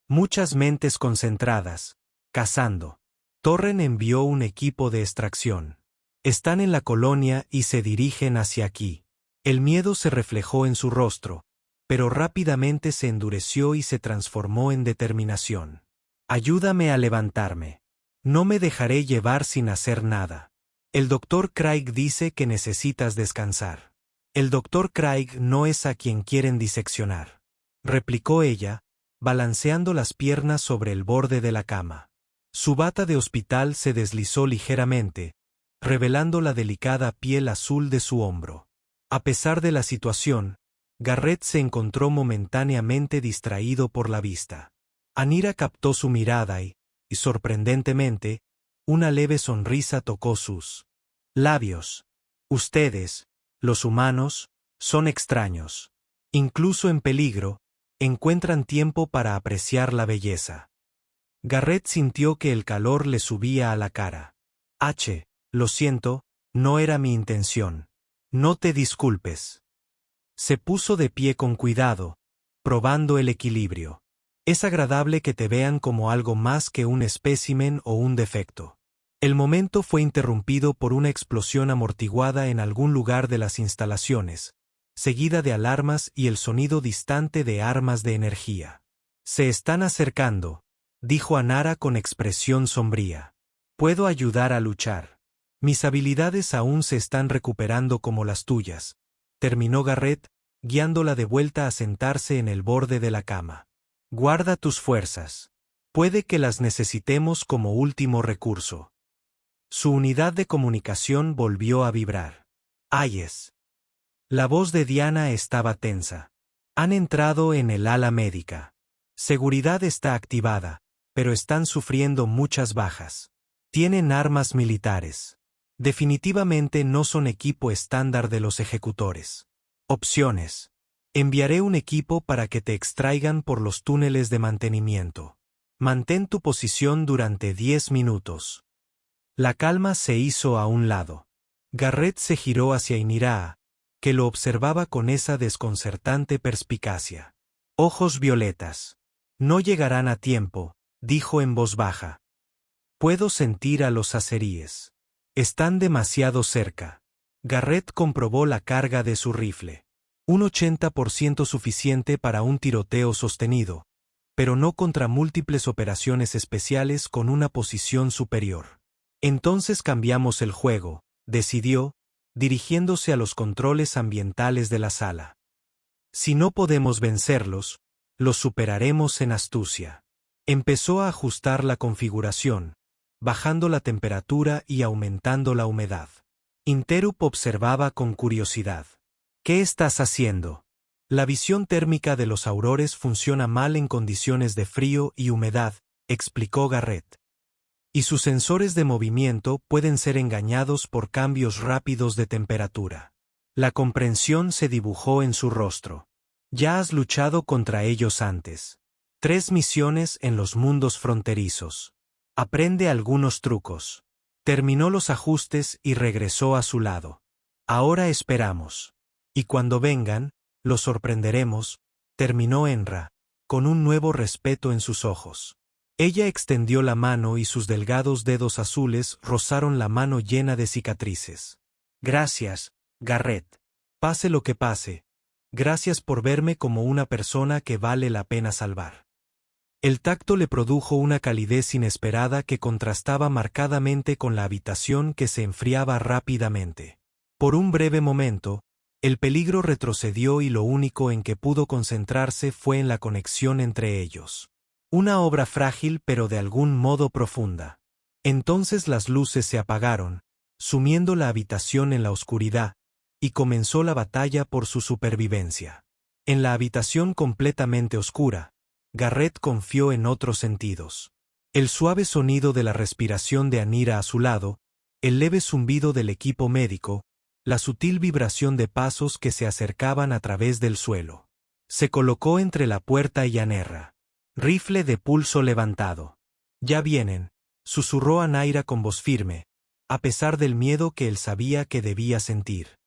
Muchas mentes concentradas, cazando. Torren envió un equipo de extracción. Están en la colonia y se dirigen hacia aquí. El miedo se reflejó en su rostro, pero rápidamente se endureció y se transformó en determinación. Ayúdame a levantarme. No me dejaré llevar sin hacer nada. El Dr. Craig dice que necesitas descansar. El Dr. Craig no es a quien quieren diseccionar, replicó ella, balanceando las piernas sobre el borde de la cama. Su bata de hospital se deslizó ligeramente, revelando la delicada piel azul de su hombro. A pesar de la situación, Garrett se encontró momentáneamente distraído por la vista. Anira captó su mirada y, sorprendentemente, una leve sonrisa tocó sus labios. Ustedes, los humanos, son extraños. Incluso en peligro, encuentran tiempo para apreciar la belleza. Garrett sintió que el calor le subía a la cara. Lo siento, no era mi intención. No te disculpes. Se puso de pie con cuidado, probando el equilibrio. Es agradable que te vean como algo más que un espécimen o un defecto. El momento fue interrumpido por una explosión amortiguada en algún lugar de las instalaciones, seguida de alarmas y el sonido distante de armas de energía. Se están acercando, dijo Anara con expresión sombría. Puedo ayudar a luchar. Mis habilidades aún se están recuperando como las tuyas, terminó Garrett, guiándola de vuelta a sentarse en el borde de la cama. Guarda tus fuerzas. Puede que las necesitemos como último recurso. Su unidad de comunicación volvió a vibrar. Hayes. La voz de Diana estaba tensa. Han entrado en el ala médica. Seguridad está activada, pero están sufriendo muchas bajas. Tienen armas militares. Definitivamente no son equipo estándar de los ejecutores. Opciones. Enviaré un equipo para que te extraigan por los túneles de mantenimiento. Mantén tu posición durante 10 minutos. La calma se hizo a un lado. Garrett se giró hacia Iniraa, que lo observaba con esa desconcertante perspicacia. Ojos violetas. No llegarán a tiempo, dijo en voz baja. Puedo sentir a los azeríes. Están demasiado cerca. Garrett comprobó la carga de su rifle. Un 80% suficiente para un tiroteo sostenido, pero no contra múltiples operaciones especiales con una posición superior. Entonces cambiamos el juego, decidió, dirigiéndose a los controles ambientales de la sala. Si no podemos vencerlos, los superaremos en astucia. Empezó a ajustar la configuración, bajando la temperatura y aumentando la humedad. Interrup observaba con curiosidad. ¿Qué estás haciendo? La visión térmica de los aurores funciona mal en condiciones de frío y humedad, explicó Garrett. Y sus sensores de movimiento pueden ser engañados por cambios rápidos de temperatura. La comprensión se dibujó en su rostro. Ya has luchado contra ellos antes. 3 misiones en los mundos fronterizos. Aprende algunos trucos. Terminó los ajustes y regresó a su lado. Ahora esperamos. Y cuando vengan, los sorprenderemos, terminó Enra, con un nuevo respeto en sus ojos. Ella extendió la mano y sus delgados dedos azules rozaron la mano llena de cicatrices. Gracias, Garrett. Pase lo que pase. Gracias por verme como una persona que vale la pena salvar. El tacto le produjo una calidez inesperada que contrastaba marcadamente con la habitación que se enfriaba rápidamente. Por un breve momento, el peligro retrocedió y lo único en que pudo concentrarse fue en la conexión entre ellos. Una obra frágil pero de algún modo profunda. Entonces las luces se apagaron, sumiendo la habitación en la oscuridad, y comenzó la batalla por su supervivencia. En la habitación completamente oscura, Garrett confió en otros sentidos. El suave sonido de la respiración de Anira a su lado, el leve zumbido del equipo médico, la sutil vibración de pasos que se acercaban a través del suelo. Se colocó entre la puerta y Anerra. Rifle de pulso levantado. Ya vienen, susurró a Naira con voz firme, a pesar del miedo que él sabía que debía sentir.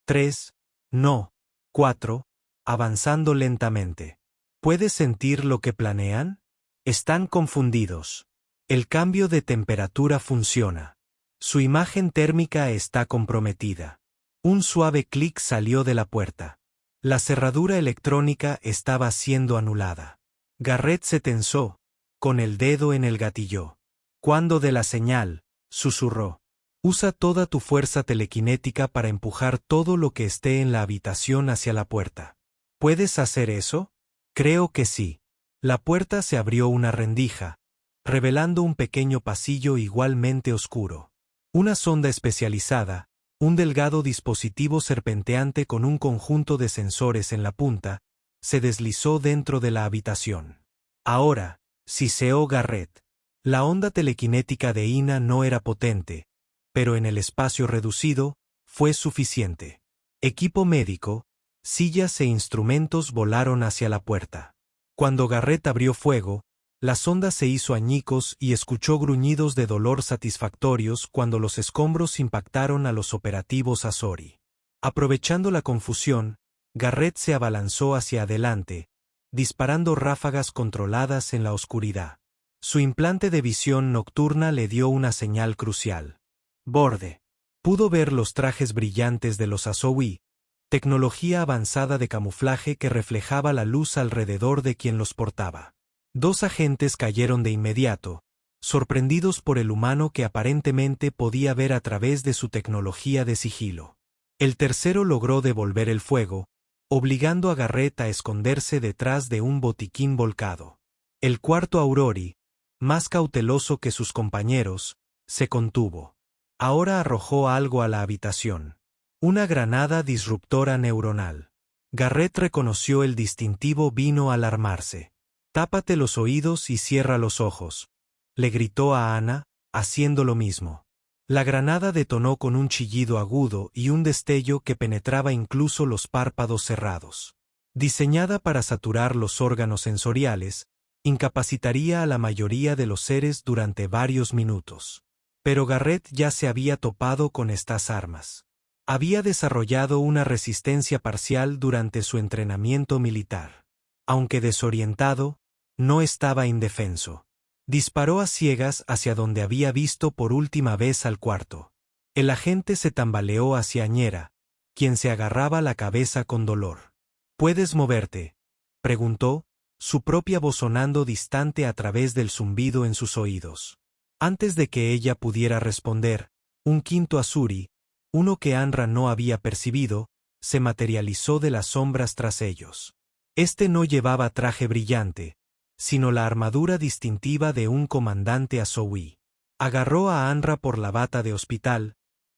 3, no, 4, avanzando lentamente. ¿Puedes sentir lo que planean? Están confundidos. El cambio de temperatura funciona. Su imagen térmica está comprometida. Un suave clic salió de la puerta. La cerradura electrónica estaba siendo anulada. Garrett se tensó, con el dedo en el gatillo. Cuando dé la señal, susurró. Usa toda tu fuerza telequinética para empujar todo lo que esté en la habitación hacia la puerta. ¿Puedes hacer eso? Creo que sí. La puerta se abrió una rendija, revelando un pequeño pasillo igualmente oscuro. Una sonda especializada, un delgado dispositivo serpenteante con un conjunto de sensores en la punta, se deslizó dentro de la habitación. Ahora, siseó Garrett. La onda telequinética de Ina no era potente, pero en el espacio reducido, fue suficiente. Equipo médico, sillas e instrumentos volaron hacia la puerta. Cuando Garrett abrió fuego, la sonda se hizo añicos y escuchó gruñidos de dolor satisfactorios cuando los escombros impactaron a los operativos Azori. Aprovechando la confusión, Garrett se abalanzó hacia adelante, disparando ráfagas controladas en la oscuridad. Su implante de visión nocturna le dio una señal crucial. Borde. Pudo ver los trajes brillantes de los Azowi, tecnología avanzada de camuflaje que reflejaba la luz alrededor de quien los portaba. 2 agentes cayeron de inmediato, sorprendidos por el humano que aparentemente podía ver a través de su tecnología de sigilo. El tercero logró devolver el fuego, obligando a Garrett a esconderse detrás de un botiquín volcado. El cuarto Aurori, más cauteloso que sus compañeros, se contuvo. Ahora arrojó algo a la habitación. Una granada disruptora neuronal. Garrett reconoció el distintivo vino al armarse. «Tápate los oídos y cierra los ojos», le gritó a Ana, haciendo lo mismo. La granada detonó con un chillido agudo y un destello que penetraba incluso los párpados cerrados. Diseñada para saturar los órganos sensoriales, incapacitaría a la mayoría de los seres durante varios minutos. Pero Garrett ya se había topado con estas armas. Había desarrollado una resistencia parcial durante su entrenamiento militar. Aunque desorientado, no estaba indefenso. Disparó a ciegas hacia donde había visto por última vez al cuarto. El agente se tambaleó hacia Añera, quien se agarraba la cabeza con dolor. «¿Puedes moverte?», preguntó, su propia voz sonando distante a través del zumbido en sus oídos. Antes de que ella pudiera responder, un quinto Asuri, uno que Anra no había percibido, se materializó de las sombras tras ellos. Este no llevaba traje brillante, sino la armadura distintiva de un comandante Azowi. Agarró a Anra por la bata de hospital,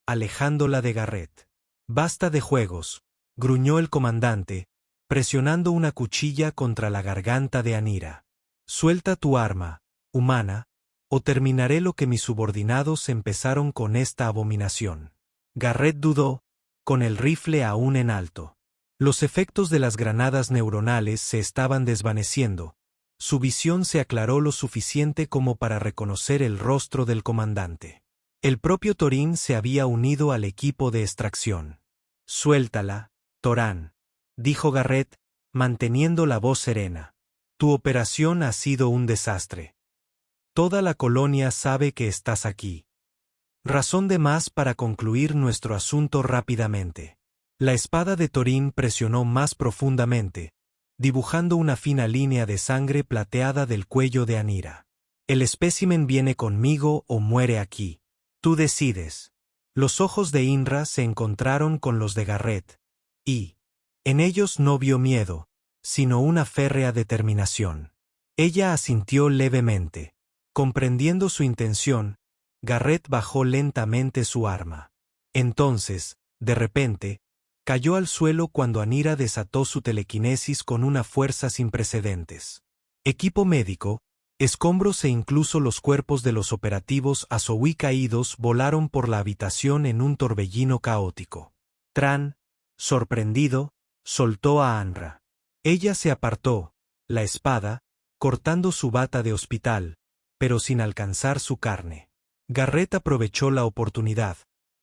alejándola de Garrett. «Basta de juegos», gruñó el comandante, presionando una cuchilla contra la garganta de Anira. «Suelta tu arma, humana, o terminaré lo que mis subordinados empezaron con esta abominación». Garrett dudó, con el rifle aún en alto. Los efectos de las granadas neuronales se estaban desvaneciendo. Su visión se aclaró lo suficiente como para reconocer el rostro del comandante. El propio Torín se había unido al equipo de extracción. «Suéltala, Torán», dijo Garrett, manteniendo la voz serena. «Tu operación ha sido un desastre. Toda la colonia sabe que estás aquí. Razón de más para concluir nuestro asunto rápidamente». La espada de Torín presionó más profundamente, dibujando una fina línea de sangre plateada del cuello de Anira. «El espécimen viene conmigo o muere aquí. Tú decides». Los ojos de Inra se encontraron con los de Garrett, y en ellos no vio miedo, sino una férrea determinación. Ella asintió levemente. Comprendiendo su intención, Garrett bajó lentamente su arma. Entonces, de repente, cayó al suelo cuando Anira desató su telequinesis con una fuerza sin precedentes. Equipo médico, escombros e incluso los cuerpos de los operativos Azowi caídos volaron por la habitación en un torbellino caótico. Tran, sorprendido, soltó a Anra. Ella se apartó, la espada, cortando su bata de hospital, pero sin alcanzar su carne. Garrett aprovechó la oportunidad,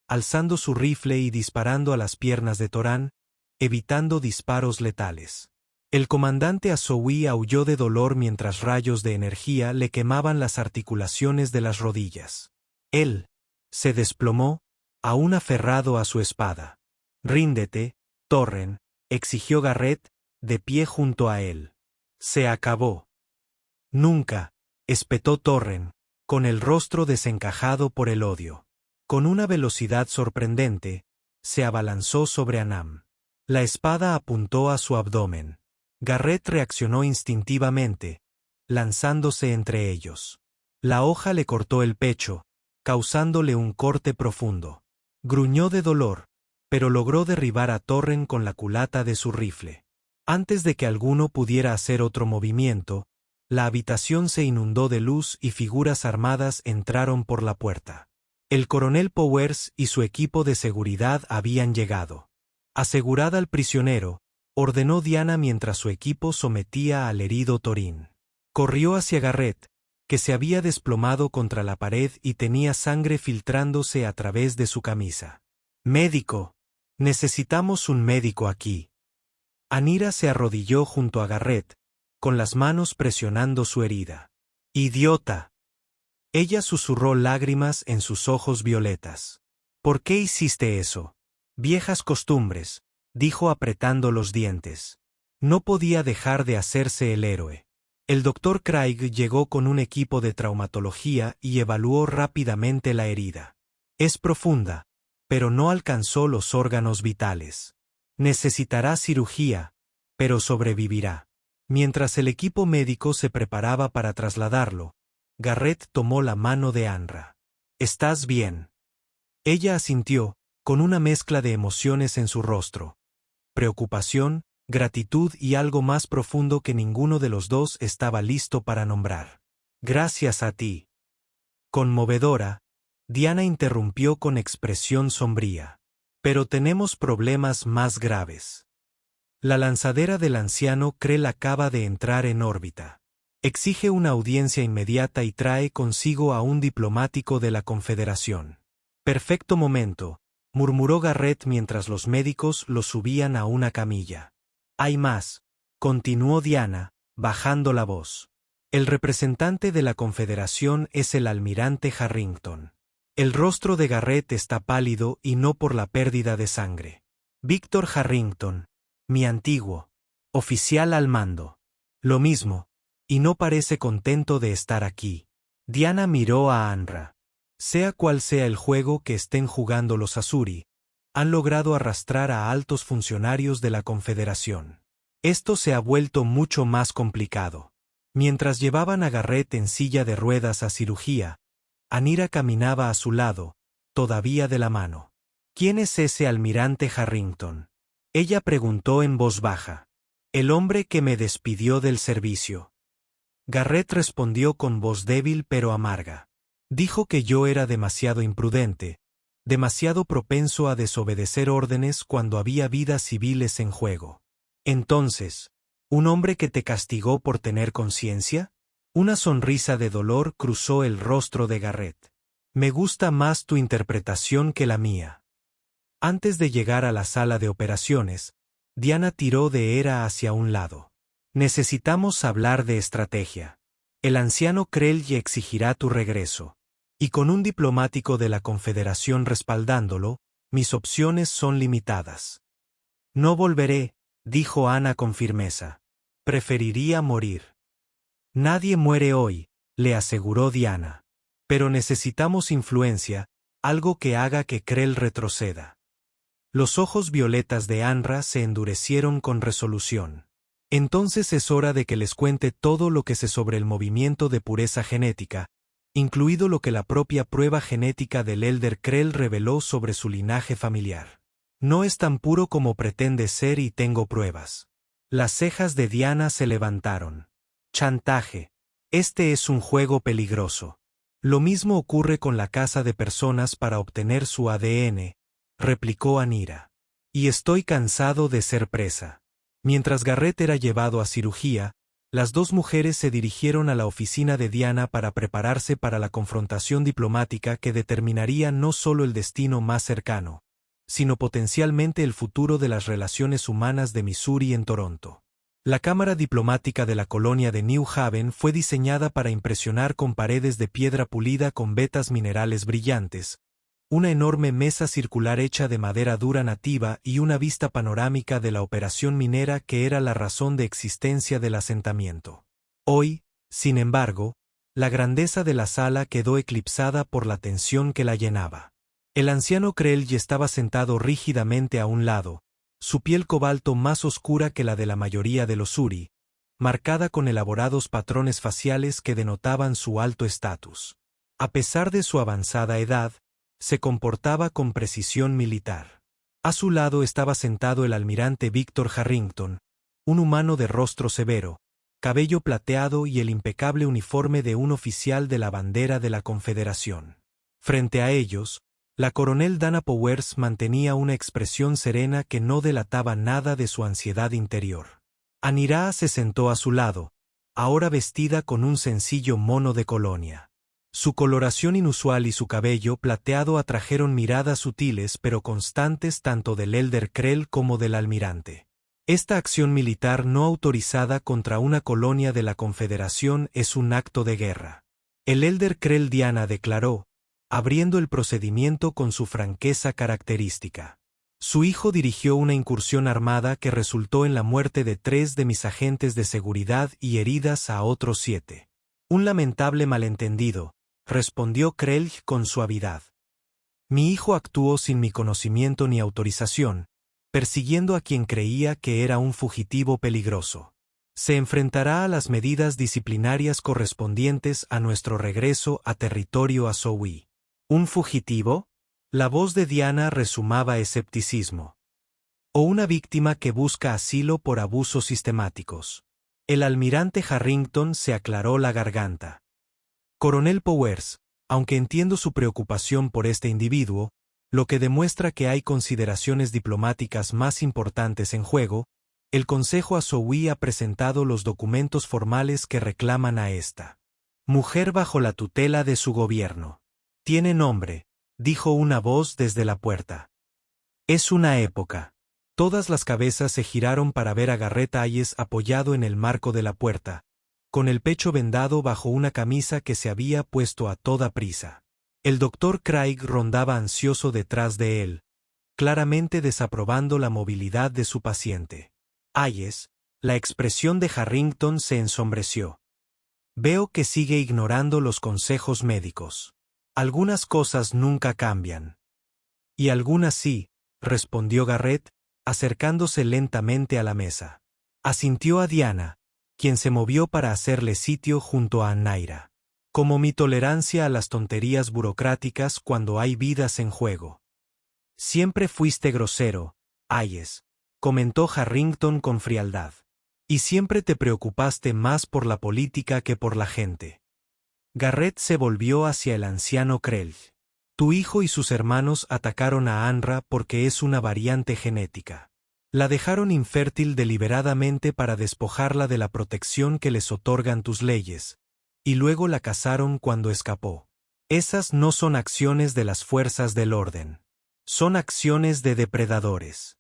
alzando su rifle y disparando a las piernas de Torán, evitando disparos letales. El comandante Azowi aulló de dolor mientras rayos de energía le quemaban las articulaciones de las rodillas. Él se desplomó, aún aferrado a su espada. «Ríndete, Torren», exigió Garrett, de pie junto a él. «Se acabó». «Nunca», espetó Torren, con el rostro desencajado por el odio. Con una velocidad sorprendente, se abalanzó sobre Anam. La espada apuntó a su abdomen. Garrett reaccionó instintivamente, lanzándose entre ellos. La hoja le cortó el pecho, causándole un corte profundo. Gruñó de dolor, pero logró derribar a Torren con la culata de su rifle. Antes de que alguno pudiera hacer otro movimiento, la habitación se inundó de luz y figuras armadas entraron por la puerta. El coronel Powers y su equipo de seguridad habían llegado. «Asegurad al prisionero», ordenó Diana mientras su equipo sometía al herido Torín. Corrió hacia Garrett, que se había desplomado contra la pared y tenía sangre filtrándose a través de su camisa. «Médico. Necesitamos un médico aquí». Anira se arrodilló junto a Garrett, con las manos presionando su herida. «Idiota». Ella susurró lágrimas en sus ojos violetas. «¿Por qué hiciste eso?» «Viejas costumbres», dijo apretando los dientes. No podía dejar de hacerse el héroe. El doctor Craig llegó con un equipo de traumatología y evaluó rápidamente la herida. «Es profunda, pero no alcanzó los órganos vitales. Necesitará cirugía, pero sobrevivirá». Mientras el equipo médico se preparaba para trasladarlo, Garrett tomó la mano de Anra. «¿Estás bien?» Ella asintió, con una mezcla de emociones en su rostro: preocupación, gratitud y algo más profundo que ninguno de los dos estaba listo para nombrar. Gracias a ti. Conmovedora, Diana interrumpió con expresión sombría. Pero tenemos problemas más graves. La lanzadera del anciano Krell acaba de entrar en órbita. Exige una audiencia inmediata y trae consigo a un diplomático de la Confederación. Perfecto momento, murmuró Garrett mientras los médicos lo subían a una camilla. Hay más, continuó Diana, bajando la voz. El representante de la Confederación es el almirante Harrington. El rostro de Garrett está pálido y no por la pérdida de sangre. Víctor Harrington, mi antiguo oficial al mando. Lo mismo, y no parece contento de estar aquí. Diana miró a Anra. Sea cual sea el juego que estén jugando los Asuri, han logrado arrastrar a altos funcionarios de la Confederación. Esto se ha vuelto mucho más complicado. Mientras llevaban a Garrett en silla de ruedas a cirugía, Anira caminaba a su lado, todavía de la mano. ¿Quién es ese almirante Harrington? Ella preguntó en voz baja. El hombre que me despidió del servicio. Garrett respondió con voz débil pero amarga. Dijo que yo era demasiado imprudente, demasiado propenso a desobedecer órdenes cuando había vidas civiles en juego. Entonces, ¿un hombre que te castigó por tener conciencia? Una sonrisa de dolor cruzó el rostro de Garrett. Me gusta más tu interpretación que la mía. Antes de llegar a la sala de operaciones, Diana tiró de Hera hacia un lado. Necesitamos hablar de estrategia. El anciano Krell exigirá tu regreso. Y con un diplomático de la Confederación respaldándolo, mis opciones son limitadas. No volveré, dijo Ana con firmeza. Preferiría morir. Nadie muere hoy, le aseguró Diana. Pero necesitamos influencia, algo que haga que Krell retroceda. Los ojos violetas de Anra se endurecieron con resolución. Entonces es hora de que les cuente todo lo que sé sobre el movimiento de pureza genética, incluido lo que la propia prueba genética del Elder Krell reveló sobre su linaje familiar. No es tan puro como pretende ser y tengo pruebas. Las cejas de Diana se levantaron. Chantaje. Este es un juego peligroso. Lo mismo ocurre con la caza de personas para obtener su ADN, replicó Anira. Y estoy cansado de ser presa. Mientras Garrett era llevado a cirugía, las dos mujeres se dirigieron a la oficina de Diana para prepararse para la confrontación diplomática que determinaría no solo el destino más cercano, sino potencialmente el futuro de las relaciones humanas de Missouri en Toronto. La cámara diplomática de la colonia de New Haven fue diseñada para impresionar con paredes de piedra pulida con vetas minerales brillantes, una enorme mesa circular hecha de madera dura nativa y una vista panorámica de la operación minera que era la razón de existencia del asentamiento. Hoy, sin embargo, la grandeza de la sala quedó eclipsada por la tensión que la llenaba. El anciano Krell estaba sentado rígidamente a un lado, su piel cobalto más oscura que la de la mayoría de los Suri, marcada con elaborados patrones faciales que denotaban su alto estatus. A pesar de su avanzada edad, se comportaba con precisión militar. A su lado estaba sentado el almirante Víctor Harrington, un humano de rostro severo, cabello plateado y el impecable uniforme de un oficial de la bandera de la Confederación. Frente a ellos, la coronel Dana Powers mantenía una expresión serena que no delataba nada de su ansiedad interior. Anira se sentó a su lado, ahora vestida con un sencillo mono de colonia. Su coloración inusual y su cabello plateado atrajeron miradas sutiles pero constantes tanto del Elder Krell como del almirante. Esta acción militar no autorizada contra una colonia de la Confederación es un acto de guerra. El Elder Krell Diana declaró, abriendo el procedimiento con su franqueza característica. Su hijo dirigió una incursión armada que resultó en la muerte de 3 de mis agentes de seguridad y heridas a otros 7. Un lamentable malentendido, respondió Krell con suavidad. Mi hijo actuó sin mi conocimiento ni autorización, persiguiendo a quien creía que era un fugitivo peligroso. Se enfrentará a las medidas disciplinarias correspondientes a nuestro regreso a territorio Azowi. ¿Un fugitivo? La voz de Diana resumaba escepticismo. o una víctima que busca asilo por abusos sistemáticos. El almirante Harrington se aclaró la garganta. Coronel Powers, aunque entiendo su preocupación por este individuo, lo que demuestra que hay consideraciones diplomáticas más importantes en juego, el Consejo Azoví ha presentado los documentos formales que reclaman a esta mujer bajo la tutela de su gobierno. Tiene nombre, dijo una voz desde la puerta. Es una época. Todas las cabezas se giraron para ver a Garrett Hayes apoyado en el marco de la puerta, con el pecho vendado bajo una camisa que se había puesto a toda prisa. El doctor Craig rondaba ansioso detrás de él, claramente desaprobando la movilidad de su paciente. Hayes, la expresión de Harrington se ensombreció. Veo que sigue ignorando los consejos médicos. Algunas cosas nunca cambian. Y algunas sí, respondió Garrett, acercándose lentamente a la mesa. Asintió a Diana, quien se movió para hacerle sitio junto a Naira. Como mi tolerancia a las tonterías burocráticas cuando hay vidas en juego. Siempre fuiste grosero, Hayes, comentó Harrington con frialdad. Y siempre te preocupaste más por la política que por la gente. Garrett se volvió hacia el anciano Krell. Tu hijo y sus hermanos atacaron a Anra porque es una variante genética. La dejaron infértil deliberadamente para despojarla de la protección que les otorgan tus leyes, y luego la cazaron cuando escapó. Esas no son acciones de las fuerzas del orden. Son acciones de depredadores.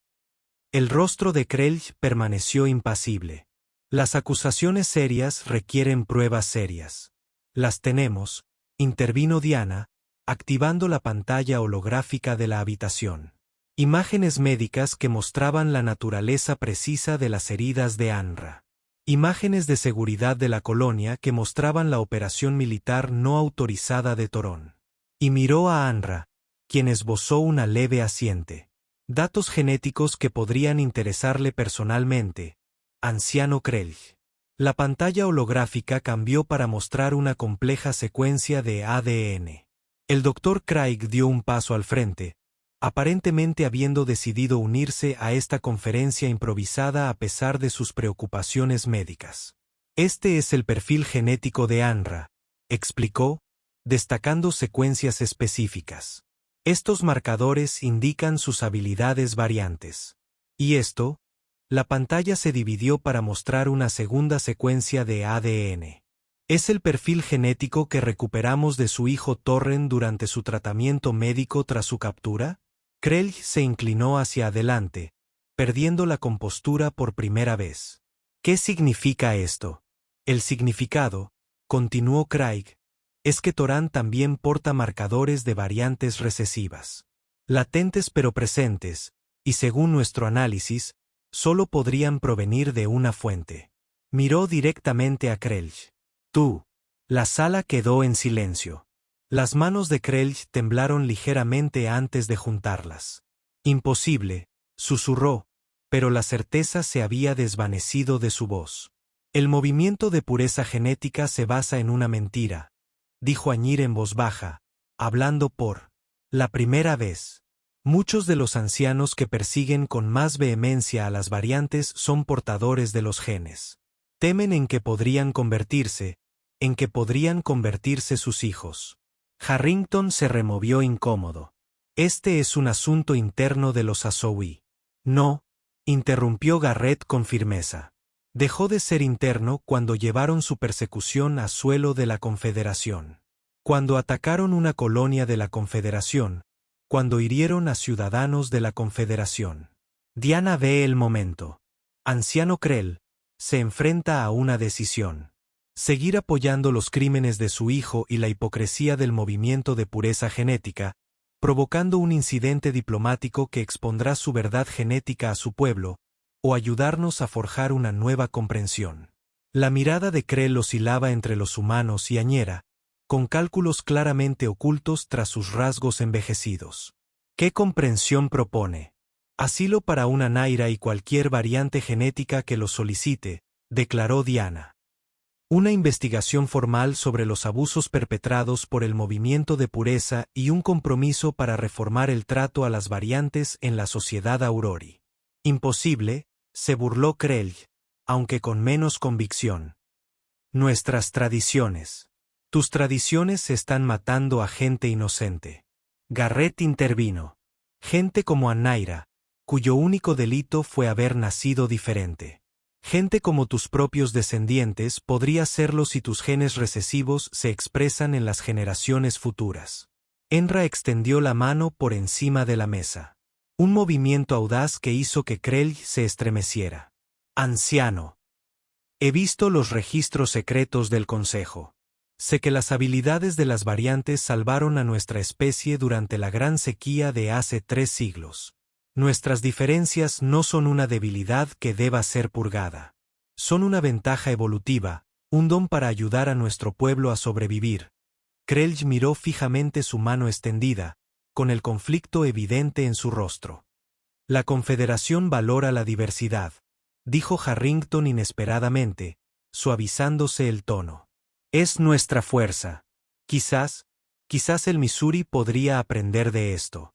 El rostro de Krell permaneció impasible. Las acusaciones serias requieren pruebas serias. Las tenemos, intervino Diana, activando la pantalla holográfica de la habitación. Imágenes médicas que mostraban la naturaleza precisa de las heridas de Anra. Imágenes de seguridad de la colonia que mostraban la operación militar no autorizada de Torón. Y miró a Anra, quien esbozó una leve asiente. Datos genéticos que podrían interesarle personalmente, anciano Krell. La pantalla holográfica cambió para mostrar una compleja secuencia de ADN. El Dr. Craig dio un paso al frente, aparentemente habiendo decidido unirse a esta conferencia improvisada a pesar de sus preocupaciones médicas. Este es el perfil genético de Anra, explicó, destacando secuencias específicas. Estos marcadores indican sus habilidades variantes. Y esto, la pantalla se dividió para mostrar una segunda secuencia de ADN. Es el perfil genético que recuperamos de su hijo Torren durante su tratamiento médico tras su captura. Krell se inclinó hacia adelante, perdiendo la compostura por primera vez. ¿Qué significa esto? El significado, continuó Craig, es que Torán también porta marcadores de variantes recesivas. Latentes pero presentes, y según nuestro análisis, solo podrían provenir de una fuente. Miró directamente a Krell. Tú. La sala quedó en silencio. Las manos de Krell temblaron ligeramente antes de juntarlas. Imposible, susurró, pero la certeza se había desvanecido de su voz. El movimiento de pureza genética se basa en una mentira, dijo Añir en voz baja, hablando por la primera vez. Muchos de los ancianos que persiguen con más vehemencia a las variantes son portadores de los genes. Temen en que podrían convertirse sus hijos. Harrington se removió incómodo. Este es un asunto interno de los Azoví. No, interrumpió Garrett con firmeza. Dejó de ser interno cuando llevaron su persecución a suelo de la Confederación. Cuando atacaron una colonia de la Confederación. Cuando hirieron a ciudadanos de la Confederación. Diana ve el momento. Anciano Krell se enfrenta a una decisión. Seguir apoyando los crímenes de su hijo y la hipocresía del movimiento de pureza genética, provocando un incidente diplomático que expondrá su verdad genética a su pueblo, o ayudarnos a forjar una nueva comprensión. La mirada de Krell oscilaba entre los humanos y Añera, con cálculos claramente ocultos tras sus rasgos envejecidos. ¿Qué comprensión propone? Asilo para una Naira y cualquier variante genética que lo solicite, declaró Diana. Una investigación formal sobre los abusos perpetrados por el movimiento de pureza y un compromiso para reformar el trato a las variantes en la sociedad Aurori. Imposible, se burló Krell, aunque con menos convicción. Nuestras tradiciones. Tus tradiciones están matando a gente inocente. Garrett intervino. Gente como Anaira, cuyo único delito fue haber nacido diferente. Gente como tus propios descendientes podría serlo si tus genes recesivos se expresan en las generaciones futuras. Enra extendió la mano por encima de la mesa. Un movimiento audaz que hizo que Krell se estremeciera. Anciano. He visto los registros secretos del Consejo. Sé que las habilidades de las variantes salvaron a nuestra especie durante la gran sequía de hace 3 siglos. Nuestras diferencias no son una debilidad que deba ser purgada. Son una ventaja evolutiva, un don para ayudar a nuestro pueblo a sobrevivir. Krell miró fijamente su mano extendida, con el conflicto evidente en su rostro. La Confederación valora la diversidad, dijo Harrington inesperadamente, suavizándose el tono. Es nuestra fuerza. Quizás el Missouri podría aprender de esto.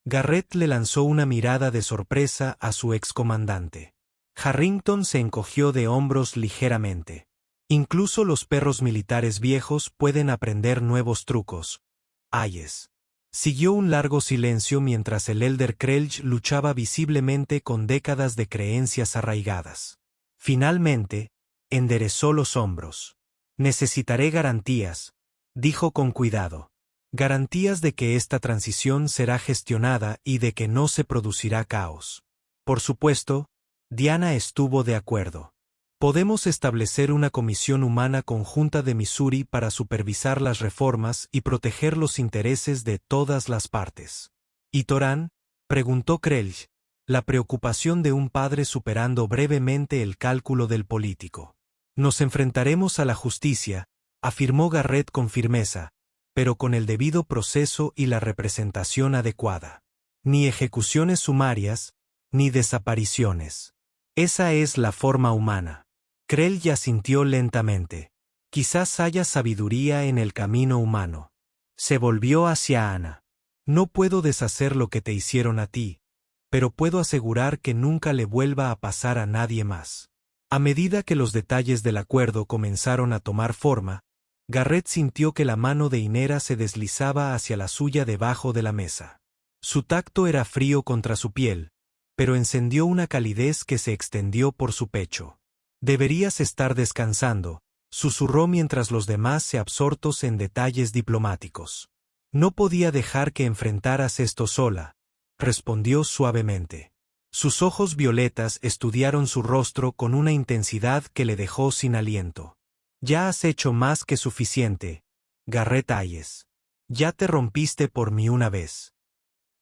Garrett le lanzó una mirada de sorpresa a su excomandante. Harrington se encogió de hombros ligeramente. Incluso los perros militares viejos pueden aprender nuevos trucos. Hayes. Siguió un largo silencio mientras el Elder Krell luchaba visiblemente con décadas de creencias arraigadas. Finalmente, enderezó los hombros. Necesitaré garantías, dijo con cuidado. Garantías de que esta transición será gestionada y de que no se producirá caos. Por supuesto, Diana estuvo de acuerdo. Podemos establecer una comisión humana conjunta de Missouri para supervisar las reformas y proteger los intereses de todas las partes. ¿Y Torán?, preguntó Krell, la preocupación de un padre superando brevemente el cálculo del político. Nos enfrentaremos a la justicia, afirmó Garrett con firmeza, pero con el debido proceso y la representación adecuada. Ni ejecuciones sumarias, ni desapariciones. Esa es la forma humana. Krell asintió lentamente. Quizás haya sabiduría en el camino humano. Se volvió hacia Ana. No puedo deshacer lo que te hicieron a ti, pero puedo asegurar que nunca le vuelva a pasar a nadie más. A medida que los detalles del acuerdo comenzaron a tomar forma, Garrett sintió que la mano de Inera se deslizaba hacia la suya debajo de la mesa. Su tacto era frío contra su piel, pero encendió una calidez que se extendió por su pecho. Deberías estar descansando, susurró mientras los demás se absortos en detalles diplomáticos. No podía dejar que enfrentaras esto sola, respondió suavemente. Sus ojos violetas estudiaron su rostro con una intensidad que le dejó sin aliento. Ya has hecho más que suficiente, Garrett Hayes. Ya te rompiste por mí una vez.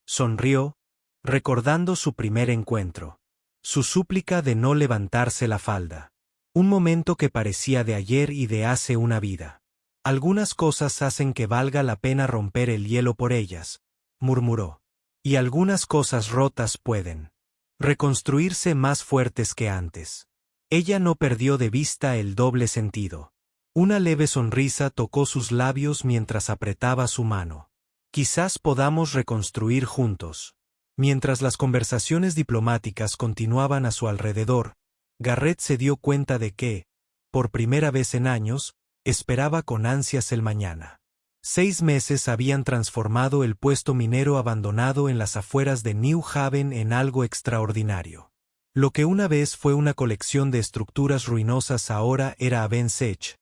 Sonrió, recordando su primer encuentro. Su súplica de no levantarse la falda. Un momento que parecía de ayer y de hace una vida. Algunas cosas hacen que valga la pena romper el hielo por ellas, murmuró. Y algunas cosas rotas pueden reconstruirse más fuertes que antes. Ella no perdió de vista el doble sentido. Una leve sonrisa tocó sus labios mientras apretaba su mano. Quizás podamos reconstruir juntos. Mientras las conversaciones diplomáticas continuaban a su alrededor, Garrett se dio cuenta de que, por primera vez en años, esperaba con ansias el mañana. 6 meses habían transformado el puesto minero abandonado en las afueras de New Haven en algo extraordinario. Lo que una vez fue una colección de estructuras ruinosas ahora era Avensech,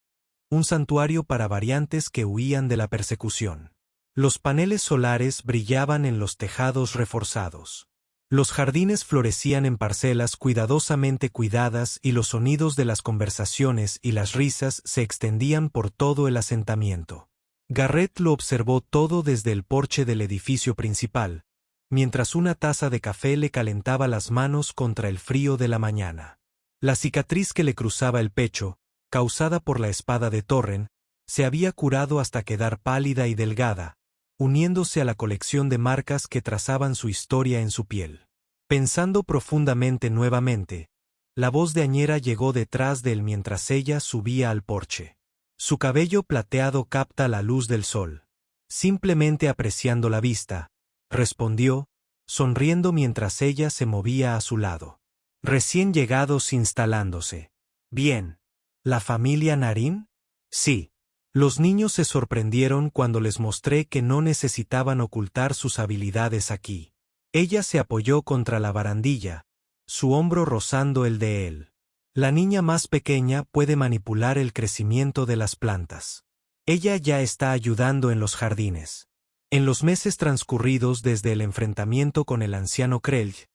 un santuario para variantes que huían de la persecución. Los paneles solares brillaban en los tejados reforzados. Los jardines florecían en parcelas cuidadosamente cuidadas y los sonidos de las conversaciones y las risas se extendían por todo el asentamiento. Garrett lo observó todo desde el porche del edificio principal, mientras una taza de café le calentaba las manos contra el frío de la mañana. La cicatriz que le cruzaba el pecho, causada por la espada de Torren, se había curado hasta quedar pálida y delgada, uniéndose a la colección de marcas que trazaban su historia en su piel. Pensando profundamente nuevamente, la voz de Añera llegó detrás de él mientras ella subía al porche. Su cabello plateado capta la luz del sol. Simplemente apreciando la vista, respondió, sonriendo mientras ella se movía a su lado. Recién llegados instalándose. Bien. ¿La familia Narín? Sí. Los niños se sorprendieron cuando les mostré que no necesitaban ocultar sus habilidades aquí. Ella se apoyó contra la barandilla, su hombro rozando el de él. La niña más pequeña puede manipular el crecimiento de las plantas. Ella ya está ayudando en los jardines. En los meses transcurridos desde el enfrentamiento con el anciano Krelj,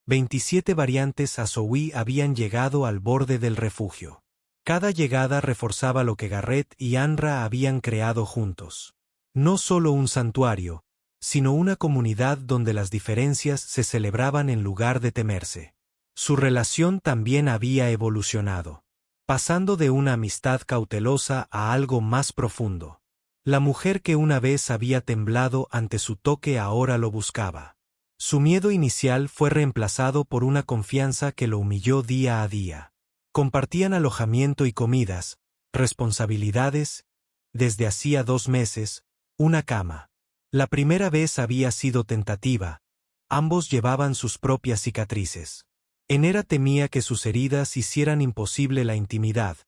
27 variantes Azoui habían llegado al borde del refugio. Cada llegada reforzaba lo que Garrett y Anra habían creado juntos. No solo un santuario, sino una comunidad donde las diferencias se celebraban en lugar de temerse. Su relación también había evolucionado, pasando de una amistad cautelosa a algo más profundo. La mujer que una vez había temblado ante su toque ahora lo buscaba. Su miedo inicial fue reemplazado por una confianza que lo humilló día a día. Compartían alojamiento y comidas, responsabilidades, desde hacía 2 meses, una cama. La primera vez había sido tentativa, ambos llevaban sus propias cicatrices. Enera temía que sus heridas hicieran imposible la intimidad,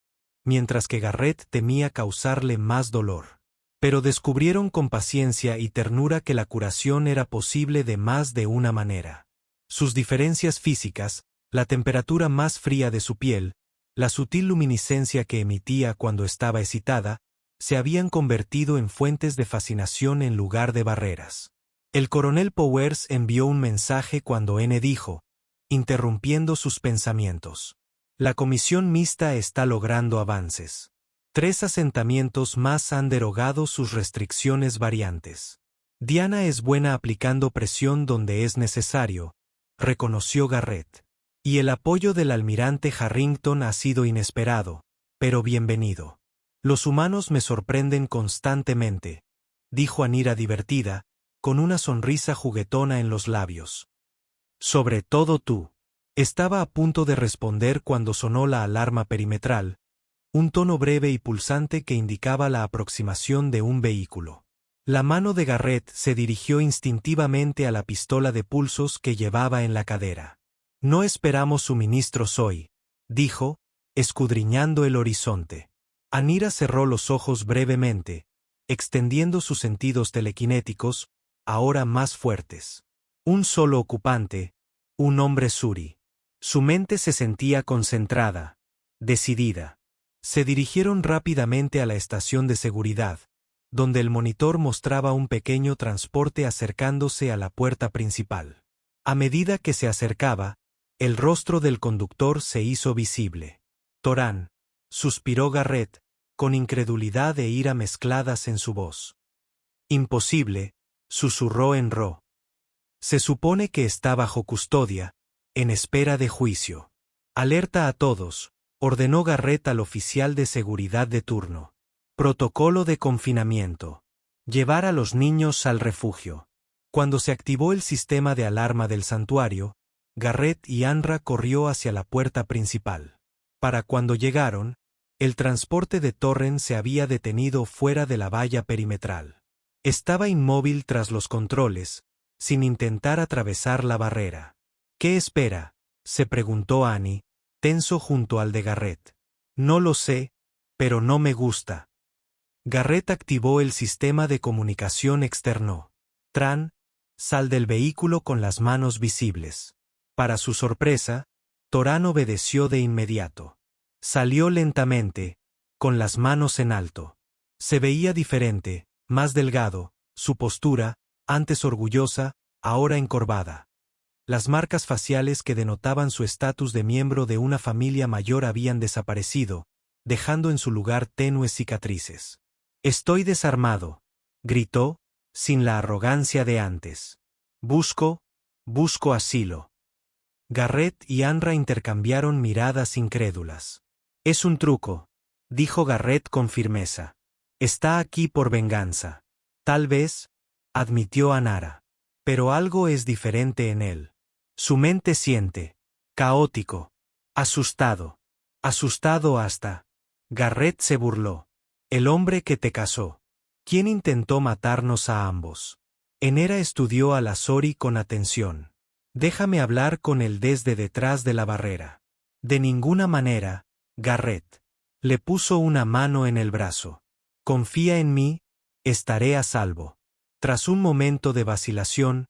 mientras que Garrett temía causarle más dolor. Pero descubrieron con paciencia y ternura que la curación era posible de más de una manera. Sus diferencias físicas, la temperatura más fría de su piel, la sutil luminiscencia que emitía cuando estaba excitada, se habían convertido en fuentes de fascinación en lugar de barreras. El coronel Powers envió un mensaje cuando N dijo, interrumpiendo sus pensamientos. La comisión mixta está logrando avances. 3 asentamientos más han derogado sus restricciones variantes. Diana es buena aplicando presión donde es necesario, reconoció Garrett. Y el apoyo del almirante Harrington ha sido inesperado, pero bienvenido. Los humanos me sorprenden constantemente, dijo Anira divertida, con una sonrisa juguetona en los labios. Sobre todo tú. Estaba a punto de responder cuando sonó la alarma perimetral, un tono breve y pulsante que indicaba la aproximación de un vehículo. La mano de Garrett se dirigió instintivamente a la pistola de pulsos que llevaba en la cadera. No esperamos suministros hoy, dijo, escudriñando el horizonte. Anira cerró los ojos brevemente, extendiendo sus sentidos telequinéticos, ahora más fuertes. Un solo ocupante, un hombre Suri. Su mente se sentía concentrada, decidida. Se dirigieron rápidamente a la estación de seguridad, donde el monitor mostraba un pequeño transporte acercándose a la puerta principal. A medida que se acercaba, el rostro del conductor se hizo visible. Torán, suspiró Garrett, con incredulidad e ira mezcladas en su voz. Imposible, susurró Enro. Se supone que está bajo custodia, en espera de juicio. Alerta a todos, ordenó Garrett al oficial de seguridad de turno. Protocolo de confinamiento. Llevar a los niños al refugio. Cuando se activó el sistema de alarma del santuario, Garrett y Anra corrió hacia la puerta principal. Para cuando llegaron, el transporte de Torren se había detenido fuera de la valla perimetral. Estaba inmóvil tras los controles, sin intentar atravesar la barrera. ¿Qué espera?, se preguntó Annie, tenso junto al de Garrett. No lo sé, pero no me gusta. Garrett activó el sistema de comunicación externo. Tran, sal del vehículo con las manos visibles. Para su sorpresa, Torán obedeció de inmediato. Salió lentamente, con las manos en alto. Se veía diferente, más delgado, su postura, antes orgullosa, ahora encorvada. Las marcas faciales que denotaban su estatus de miembro de una familia mayor habían desaparecido, dejando en su lugar tenues cicatrices. «Estoy desarmado», gritó, sin la arrogancia de antes. Busco asilo». Garrett y Anra intercambiaron miradas incrédulas. «Es un truco», dijo Garrett con firmeza. «Está aquí por venganza». «Tal vez», admitió Anara. «Pero algo es diferente en él. Su mente siente. Caótico. Asustado. Asustado hasta». Garrett se burló. «El hombre que te casó. ¿Quién intentó matarnos a ambos?» Enera estudió a la Sori con atención. Déjame hablar con él desde detrás de la barrera. De ninguna manera, Garrett. Le puso una mano en el brazo. Confía en mí, estaré a salvo. Tras un momento de vacilación,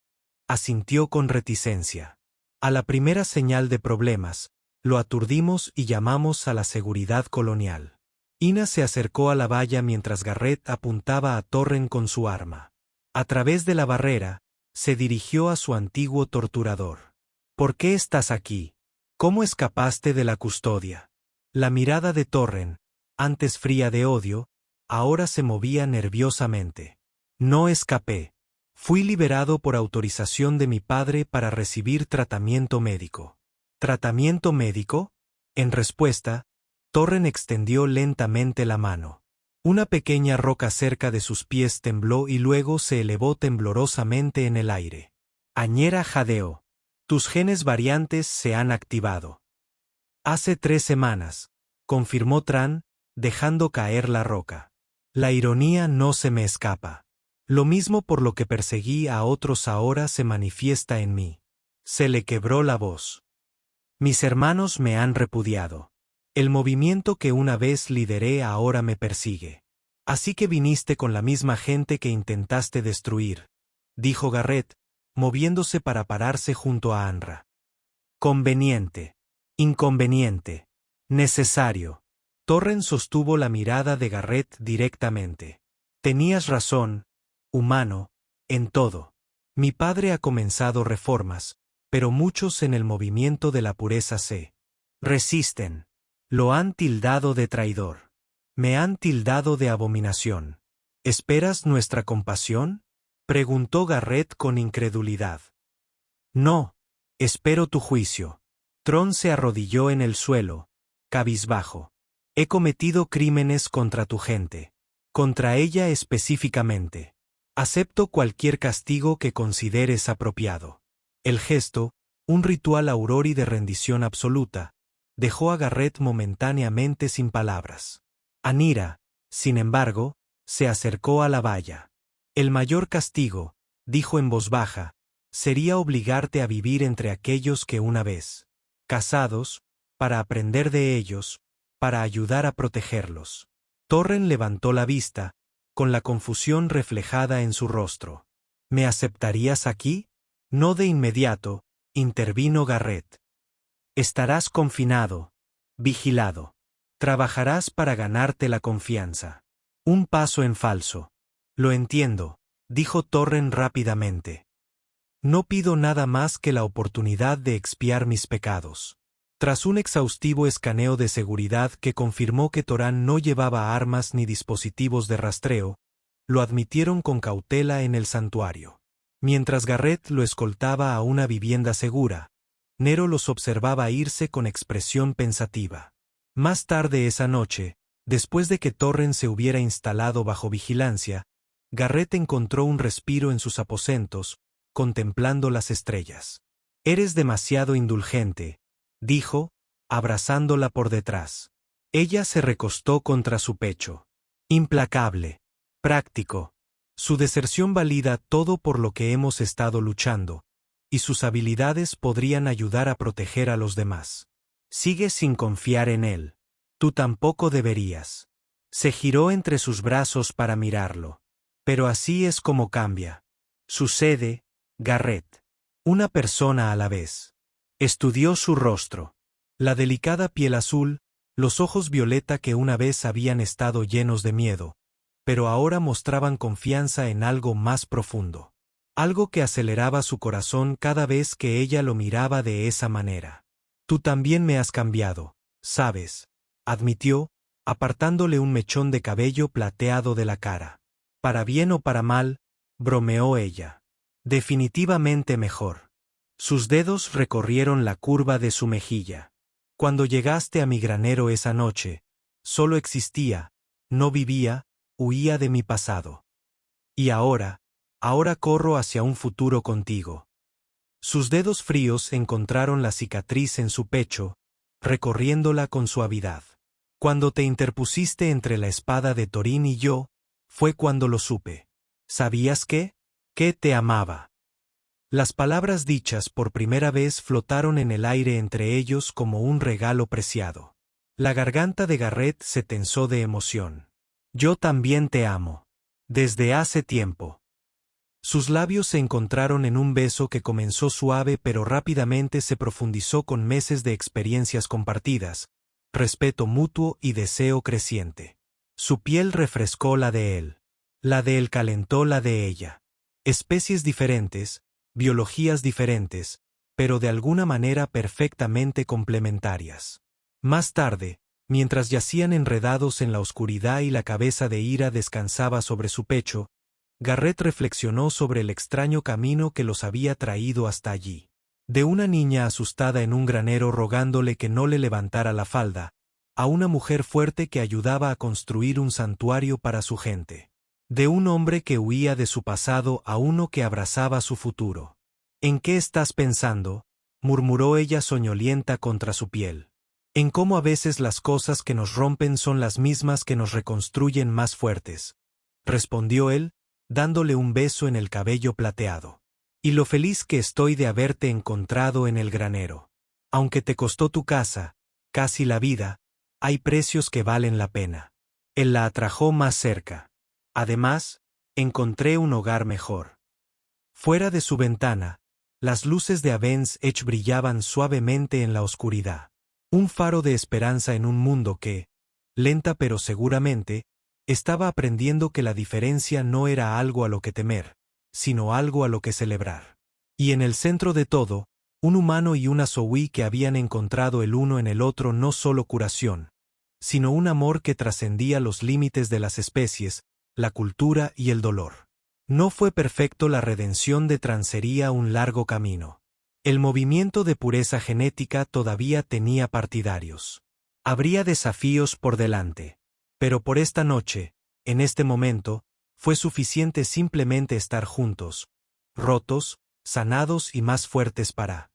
asintió con reticencia. A la primera señal de problemas, lo aturdimos y llamamos a la seguridad colonial. Ina se acercó a la valla mientras Garrett apuntaba a Torren con su arma. A través de la barrera, se dirigió a su antiguo torturador. ¿Por qué estás aquí? ¿Cómo escapaste de la custodia? La mirada de Torren, antes fría de odio, ahora se movía nerviosamente. No escapé. Fui liberado por autorización de mi padre para recibir tratamiento médico. ¿Tratamiento médico? En respuesta, Torren extendió lentamente la mano. Una pequeña roca cerca de sus pies tembló y luego se elevó temblorosamente en el aire. Añera jadeó. Tus genes variantes se han activado. Hace 3 semanas, confirmó Tran, dejando caer la roca. La ironía no se me escapa. Lo mismo por lo que perseguí a otros ahora se manifiesta en mí. Se le quebró la voz. Mis hermanos me han repudiado. El movimiento que una vez lideré ahora me persigue. Así que viniste con la misma gente que intentaste destruir, dijo Garrett, moviéndose para pararse junto a Anra. Conveniente. Inconveniente. Necesario. Torren sostuvo la mirada de Garrett directamente. Tenías razón, humano, en todo. Mi padre ha comenzado reformas, pero muchos en el movimiento de la pureza se resisten. Lo han tildado de traidor. Me han tildado de abominación. ¿Esperas nuestra compasión? Preguntó Garrett con incredulidad. No, espero tu juicio. Tron se arrodilló en el suelo, cabizbajo. He cometido crímenes contra tu gente. Contra ella específicamente. Acepto cualquier castigo que consideres apropiado. El gesto, un ritual aurori de rendición absoluta, dejó a Garrett momentáneamente sin palabras. Anira, sin embargo, se acercó a la valla. El mayor castigo, dijo en voz baja, sería obligarte a vivir entre aquellos que una vez, casados, para aprender de ellos, para ayudar a protegerlos. Torren levantó la vista, con la confusión reflejada en su rostro. ¿Me aceptarías aquí? No de inmediato, intervino Garrett. Estarás confinado, vigilado. Trabajarás para ganarte la confianza. Un paso en falso. Lo entiendo, dijo Torren rápidamente. No pido nada más que la oportunidad de expiar mis pecados. Tras un exhaustivo escaneo de seguridad que confirmó que Torán no llevaba armas ni dispositivos de rastreo, lo admitieron con cautela en el santuario. Mientras Garrett lo escoltaba a una vivienda segura, Nero los observaba irse con expresión pensativa. Más tarde esa noche, después de que Torren se hubiera instalado bajo vigilancia, Garrett encontró un respiro en sus aposentos, contemplando las estrellas. Eres demasiado indulgente, dijo, abrazándola por detrás. Ella se recostó contra su pecho. Implacable. Práctico. Su deserción valida todo por lo que hemos estado luchando, y sus habilidades podrían ayudar a proteger a los demás. Sigue sin confiar en él. Tú tampoco deberías. Se giró entre sus brazos para mirarlo. Pero así es como cambia. Sucede, Garrett. Una persona a la vez. Estudió su rostro. La delicada piel azul, los ojos violeta que una vez habían estado llenos de miedo, pero ahora mostraban confianza en algo más profundo. Algo que aceleraba su corazón cada vez que ella lo miraba de esa manera. Tú también me has cambiado, ¿sabes? Admitió, apartándole un mechón de cabello plateado de la cara. Para bien o para mal, bromeó ella. Definitivamente mejor. Sus dedos recorrieron la curva de su mejilla. Cuando llegaste a mi granero esa noche, solo existía, no vivía, huía de mi pasado. Y ahora corro hacia un futuro contigo. Sus dedos fríos encontraron la cicatriz en su pecho, recorriéndola con suavidad. Cuando te interpusiste entre la espada de Torín y yo, fue cuando lo supe. ¿Sabías qué? que te amaba. Las palabras dichas por primera vez flotaron en el aire entre ellos como un regalo preciado. La garganta de Garrett se tensó de emoción. Yo también te amo. Desde hace tiempo. Sus labios se encontraron en un beso que comenzó suave pero rápidamente se profundizó con meses de experiencias compartidas, respeto mutuo y deseo creciente. Su piel refrescó la de él. La de él calentó la de ella. Especies diferentes, biologías diferentes, pero de alguna manera perfectamente complementarias. Más tarde, mientras yacían enredados en la oscuridad y la cabeza de Ira descansaba sobre su pecho, Garrett reflexionó sobre el extraño camino que los había traído hasta allí. De una niña asustada en un granero rogándole que no le levantara la falda, a una mujer fuerte que ayudaba a construir un santuario para su gente. De un hombre que huía de su pasado a uno que abrazaba su futuro. ¿En qué estás pensando?, murmuró ella soñolienta contra su piel. En cómo a veces las cosas que nos rompen son las mismas que nos reconstruyen más fuertes, respondió él, dándole un beso en el cabello plateado. Y lo feliz que estoy de haberte encontrado en el granero. Aunque te costó tu casa, casi la vida, hay precios que valen la pena. Él la atrajo más cerca. Además, encontré un hogar mejor. Fuera de su ventana, las luces de Avens Edge brillaban suavemente en la oscuridad. Un faro de esperanza en un mundo que, lenta pero seguramente, estaba aprendiendo que la diferencia no era algo a lo que temer, sino algo a lo que celebrar. Y en el centro de todo, un humano y una Zoe que habían encontrado el uno en el otro no solo curación, sino un amor que trascendía los límites de las especies, la cultura y el dolor. No fue perfecto, la redención de transería un largo camino. El movimiento de pureza genética todavía tenía partidarios. Habría desafíos por delante. Pero por esta noche, en este momento, fue suficiente simplemente estar juntos, rotos, sanados y más fuertes para